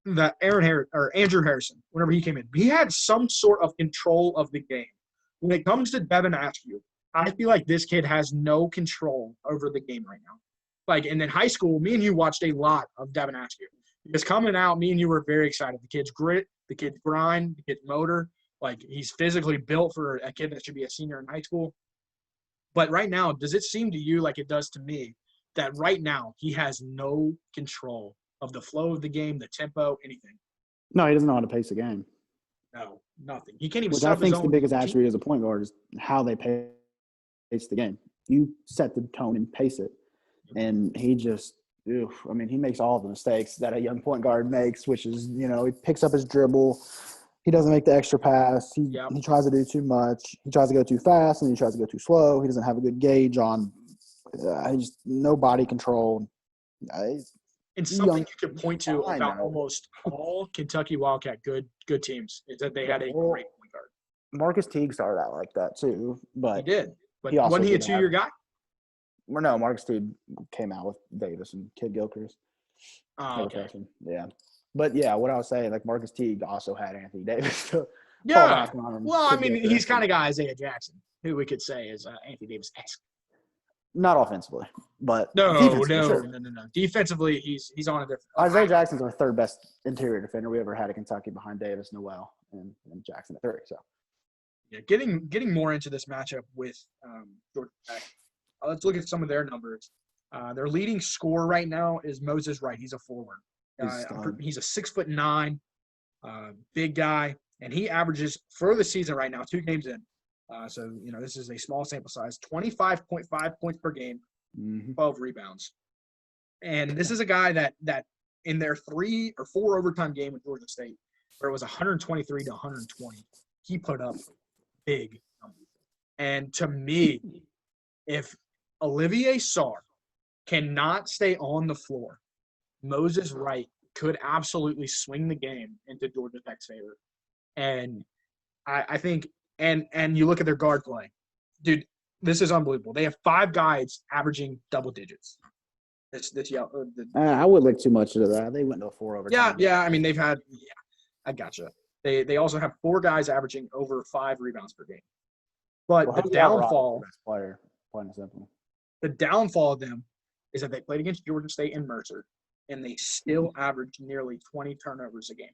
that Andrew Harrison, whenever he came in, he had some sort of control of the game. When it comes to Devin Askew, I feel like this kid has no control over the game right now. Like, and in high school, me and you watched a lot of Devin Askew. Because coming out, me and you were very excited. The kid's grit, the kid's grind, the kid's motor. Like, he's physically built for a kid that should be a senior in high school. But right now, does it seem to you like it does to me that right now he has no control of the flow of the game, the tempo, anything? No, he doesn't know how to pace the game. No, nothing. He can't even Which set I up his think is the own biggest team. attribute as a point guard is how they pace the game. You set the tone and pace it. And he just he makes all the mistakes that a young point guard makes, which is, he picks up his dribble. He doesn't make the extra pass. He tries to do too much. He tries to go too fast, and he tries to go too slow. He doesn't have a good gauge on no body control. And something young- you can point to I about know. almost all Kentucky Wildcat good teams is that they had a Well, great point guard. Marcus Teague started out like that too, He but did. But he also wasn't he a didn't two-year guy? no, Marcus Teague came out with Davis and Kid Gilchrist. Oh, okay. Yeah. But yeah, what I was saying, like Marcus Teague also had Anthony Davis. So Yeah. Well, I mean, he's kind of got Isaiah Jackson, who we could say is Anthony Davis-esque. not offensively, but No. defensively, sure. Defensively, he's on a different. Isaiah Jackson's our third best interior defender we ever had at Kentucky behind Davis, Noel, and Jackson at 3. So Yeah, getting more into this matchup with Georgia Tech. Let's look at some of their numbers. Their leading scorer right now is Moses Wright. He's a forward. He's a 6'9", big guy, and he averages for the season right now 2 games in. So this is a small sample size. 25.5 points per game, 12 rebounds, and this is a guy that in their 3 or 4 overtime game with Georgia State, where it was 123 to 120, he put up big numbers. And to me, if Olivier Sarr cannot stay on the floor, Moses Wright could absolutely swing the game into Georgia Tech's favor. And I think and you look at their guard play. Dude, this is unbelievable. They have 5 guys averaging double digits. I wouldn't look too much into that. They went to a 4 overtime. Yeah. I mean, they've had – I gotcha. They also have 4 guys averaging over 5 rebounds per game. But the downfall – best player, plain and simple. The downfall of them is that they played against Georgia State and Mercer, and they still average nearly 20 turnovers a game.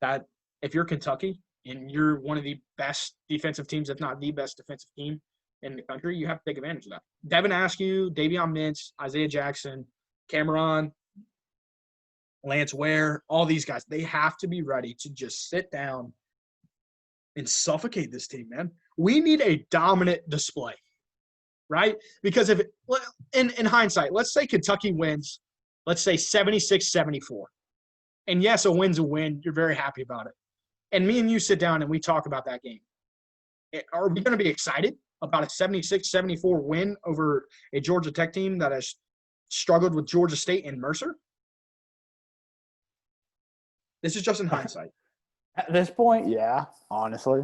That if you're Kentucky and you're one of the best defensive teams, if not the best defensive team in the country, you have to take advantage of that. Devin Askew, Davion Mintz, Isaiah Jackson, Cameron, Lance Ware, all these guys, they have to be ready to just sit down and suffocate this team, man. We need a dominant display, right? Because if in hindsight, let's say Kentucky wins, let's say 76-74. And yes, a win's a win. You're very happy about it. And me and you sit down and we talk about that game. Are we going to be excited about a 76-74 win over a Georgia Tech team that has struggled with Georgia State and Mercer? This is just in hindsight. At this point, yeah, honestly.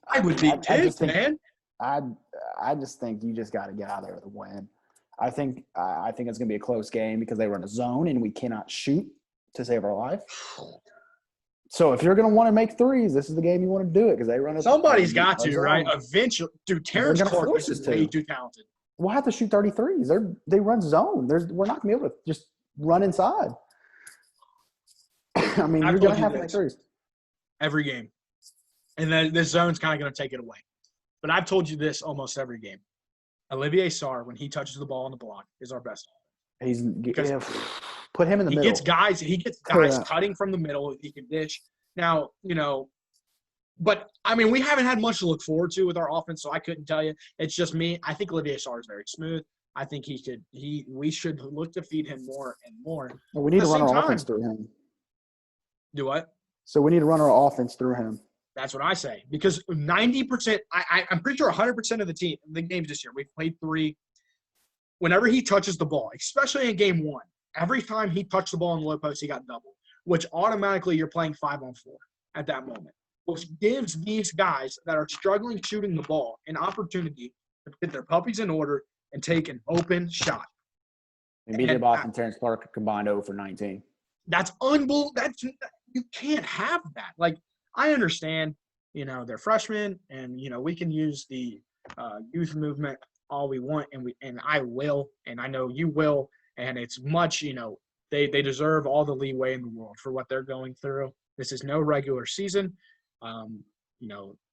I would be pissed, man. I just think you just got to get out there with a win. I think it's going to be a close game because they run a zone and we cannot shoot to save our life. So if you're going to want to make threes, this is the game you want to do it because they run a Somebody's they got run to, right? zone. Eventually. Dude, Terrence gonna Clark force is us way to. too talented. We'll have to shoot 33s. They run zone. We're not going to be able to just run inside. I mean, I've you're told going to you have to this. make threes. Every game. And then this zone's kind of going to take it away. But I've told you this almost every game. Olivier Sarr, when he touches the ball on the block, is our best. Because Put him in the he middle. He gets guys cutting from the middle. He can dish. Now, but I mean, we haven't had much to look forward to with our offense, so I couldn't tell you. It's just me. I think Olivier Sarr is very smooth. I think we should look to feed him more and more. Well, we need to run our time, offense through him. Do what? So we need to run our offense through him. That's what I say. Because 90%, I'm pretty sure 100% of the games this year, we've played 3. Whenever he touches the ball, especially in game 1, every time he touched the ball in the low post, he got doubled, which automatically you're playing 5-on-4 at that moment, which gives these guys that are struggling shooting the ball an opportunity to get their puppies in order and take an open shot. And BJ Boston and Terrence Clark combined 0 for 19. That's unbelievable. You can't have that. Like, I understand, they're freshmen, and we can use the youth movement all we want, and I will, and I know you will, and it's much, they deserve all the leeway in the world for what they're going through. This is no regular season.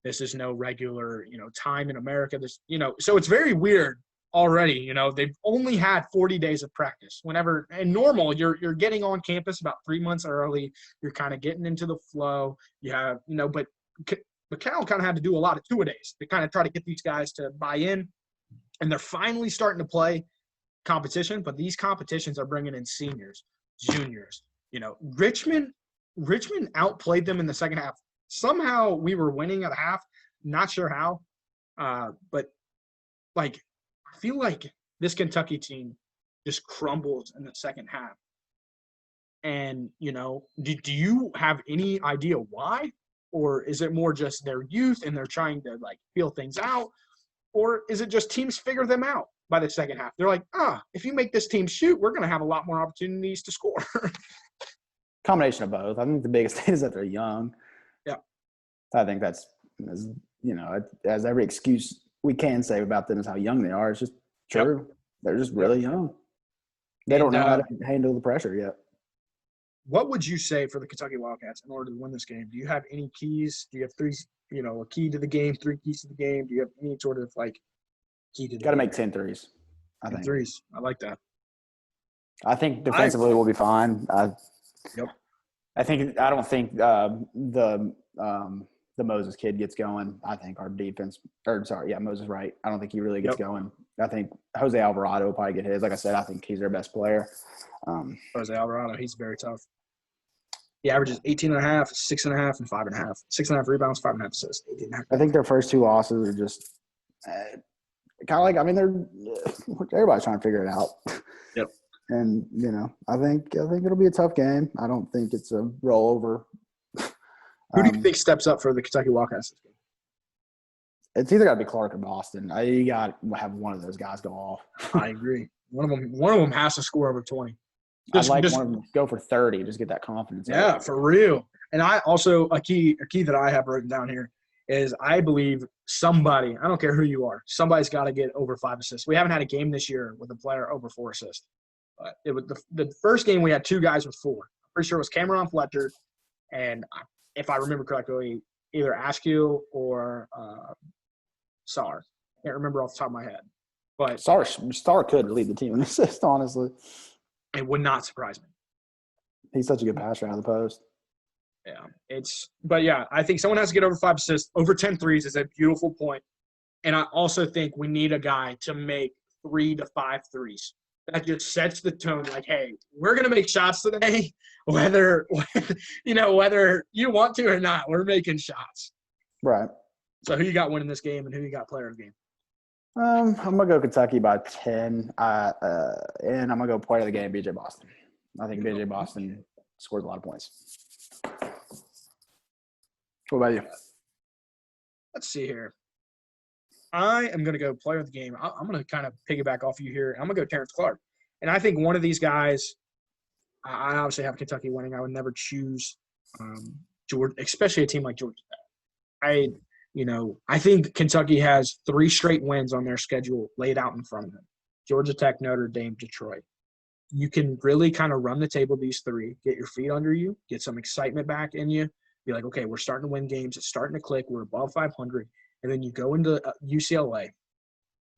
This is no regular, time in America. So it's very weird already. They've only had 40 days of practice. Whenever in normal, you're getting on campus about 3 months early. You're kind of getting into the flow. You have, but Cal kind of had to do a lot of two-a-days to kind of try to get these guys to buy in. And they're finally starting to play competition, but these competitions are bringing in seniors, juniors. Richmond outplayed them in the second half. Somehow we were winning at half. Not sure how, but I feel like this Kentucky team just crumbles in the second half. And, do you have any idea why? Or is it more just their youth and they're trying to, feel things out? Or is it just teams figure them out by the second half? They're like, if you make this team shoot, we're going to have a lot more opportunities to score. Combination of both. I think the biggest thing is that they're young. Yeah. I think that's, as every excuse we can say about them is how young they are. It's just true. Yep. They're just really young. They don't know how to handle the pressure yet. What would you say for the Kentucky Wildcats in order to win this game? Do you have any keys? Do you have 3, a key to the game, 3 keys to the game? Do you have any sort of key to the game? Got to make 10 threes. 10 threes. I like that. I think defensively we'll be fine. Yep. I don't think the Moses kid gets going. I think our defense – Moses Wright. I don't think he really gets going. I think Jose Alvarado will probably get his. Like I said, I think he's their best player. Jose Alvarado, he's very tough. He averages 18.5, 6.5, and 5.5. 6.5 rebounds, 5.5 assists, 18.5. I think their first 2 losses are just kind of everybody's trying to figure it out. Yep. And, I think it'll be a tough game. I don't think it's a rollover. Who do you think steps up for the Kentucky Wildcats this game? It's either got to be Clark or Boston. You got to have one of those guys go off. I agree. One of them has to score over 20. I'd like one of them to go for 30. Just get that confidence. Yeah, for real. And I also a key that I have written down here is I believe somebody, I don't care who you are, somebody's got to get over 5 assists. We haven't had a game this year with a player over 4 assists. But it was the first game we had 2 guys with 4. I'm pretty sure it was Cameron Fletcher, and if I remember correctly, either Askew or Sarr. Can't remember off the top of my head. But Sarr could lead the team in assists, honestly. It would not surprise me. He's such a good passer out of the post. Yeah, I think someone has to get over 5 assists. Over 10 threes is a beautiful point. And I also think we need a guy to make 3 to 5 threes. That just sets the tone like, hey, we're going to make shots today, whether you want to or not, we're making shots. Right. So who you got winning this game and who you got player of the game? I'm going to go Kentucky by 10, and I'm going to go player of the game, BJ Boston. I think BJ Boston scores a lot of points. What about you? Let's see here. I am going to go player of the game. I'm going to kind of piggyback off you here. I'm going to go Terrence Clark. And I think one of these guys, I obviously have Kentucky winning. I would never choose Georgia, especially a team like Georgia Tech. I think Kentucky has 3 straight wins on their schedule laid out in front of them. Georgia Tech, Notre Dame, Detroit. You can really kind of run the table these 3, get your feet under you, get some excitement back in you, be like, okay, we're starting to win games. It's starting to click. We're above 500. And then you go into UCLA.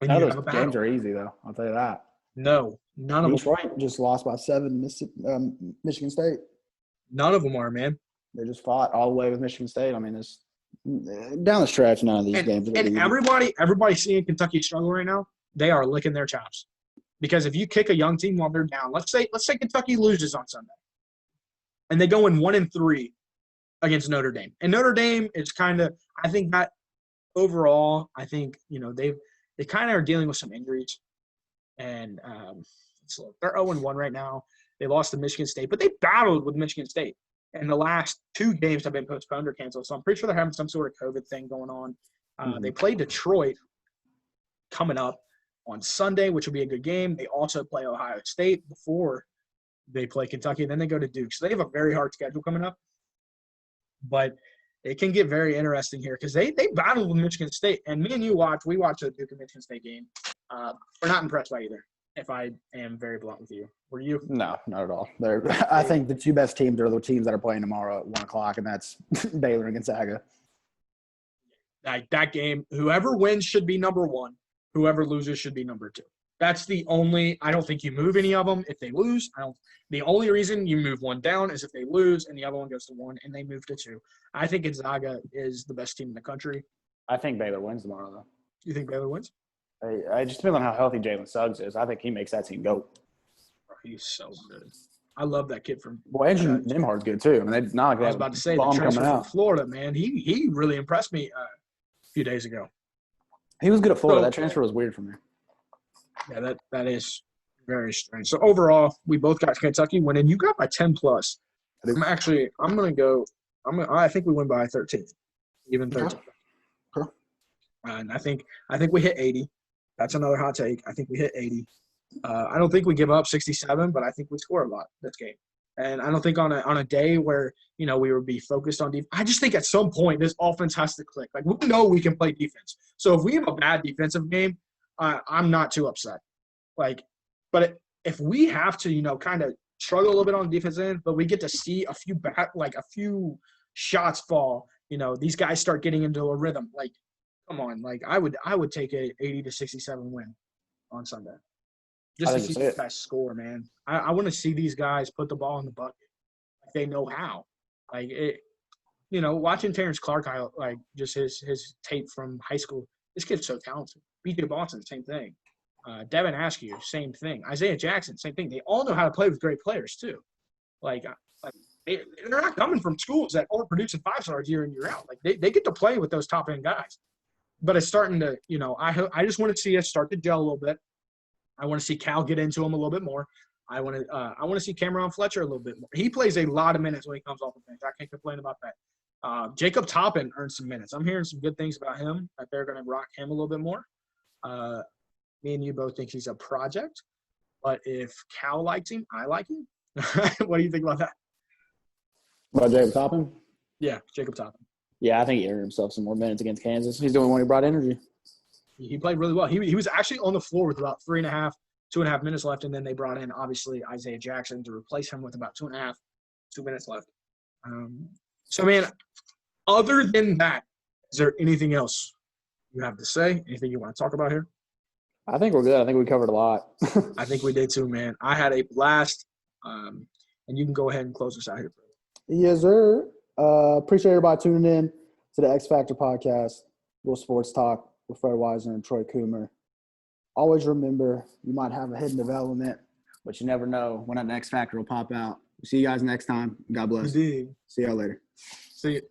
And None you of have a those battle. games are easy, though. I'll tell you that. No, none of them. Detroit just lost by 7 to Michigan State. None of them are, man. They just fought all the way with Michigan State. I mean, it's down the stretch. None of these games are And easy. everybody seeing Kentucky struggle right now, they are licking their chops. Because if you kick a young team while they're down, let's say Kentucky loses on Sunday, and they go in 1-3 against Notre Dame. And Notre Dame is kind of, I think that overall, I think they kind of are dealing with some injuries, and so they're 0-1 right now. They lost to Michigan State, but they battled with Michigan State. And the last 2 games have been postponed or canceled, so I'm pretty sure they're having some sort of COVID thing going on. They play Detroit coming up on Sunday, which will be a good game. They also play Ohio State before they play Kentucky, and then they go to Duke. So they have a very hard schedule coming up. But it can get very interesting here because they battled with Michigan State. And me and you we watched the Duke and Michigan State game. We're not impressed by either, if I am very blunt with you. Were you? No, not at all. I think the 2 best teams are the teams that are playing tomorrow at 1 o'clock, and that's Baylor and Gonzaga. That game, whoever wins should be number 1. Whoever loses should be number 2. That's the only – I don't think you move any of them if they lose. The only reason you move one down is if they lose and the other one goes to 1 and they move to 2. I think Gonzaga is the best team in the country. I think Baylor wins tomorrow, though. You think Baylor wins? I just depends on how healthy Jalen Suggs is. I think he makes that team go. He's so good. I love that kid from – Well, Andrew Nimhard's good, too. I mean, they're not like I was about to say, the transfer from Florida, man. He really impressed me a few days ago. He was good at Florida. That transfer was weird for me. Yeah, that is very strange. So, overall, we both got Kentucky winning. You got by 10+. I'm going to go – I think we win by 13, even 13. Okay. And I think we hit 80. That's another hot take. I think we hit 80. I don't think we give up 67, but I think we score a lot this game. And I don't think on a day where, we would be focused on defense. I just think at some point this offense has to click. Like, we know we can play defense. So if we have a bad defensive game, I'm not too upset. But if we have to, kind of struggle a little bit on the defense end, but we get to see a few shots fall, these guys start getting into a rhythm. Like, come on. Like, I would take a 80-67 win on Sunday. Just to see these guys score, man. I want to see these guys put the ball in the bucket. Like, they know how. Like, watching Terrence Clark, just his tape from high school, this kid's so talented. B.J. Boston, same thing. Devin Askew, same thing. Isaiah Jackson, same thing. They all know how to play with great players, too. They're not coming from schools that aren't producing 5-stars year in, year out. Like, they get to play with those top-end guys. But it's starting to, I just want to see us start to gel a little bit. I want to see Cal get into him a little bit more. I want to see Cameron Fletcher a little bit more. He plays a lot of minutes when he comes off the bench. I can't complain about that. Jacob Toppin earned some minutes. I'm hearing some good things about him, that they're going to rock him a little bit more. Me and you both think he's a project. But if Cal likes him, I like him. What do you think about that? About Jacob Toppin? Yeah, Jacob Toppin. Yeah, I think he earned himself some more minutes against Kansas. He's the only one who brought energy. He played really well. He was actually on the floor with about 2.5 minutes left, and then they brought in, obviously, Isaiah Jackson to replace him with about 2 minutes left. So, man, other than that, is there anything else you have to say? Anything you want to talk about here? I think we're good. I think we covered a lot. I think we did too, man. I had a blast, and you can go ahead and close us out here. Yes, sir. Appreciate everybody tuning in to the X Factor podcast, Real Sports Talk with Fred Weiser and Troy Coomer. Always remember, you might have a hidden development, but you never know when an X Factor will pop out. See you guys next time. God bless. Indeed. See y'all later. See you.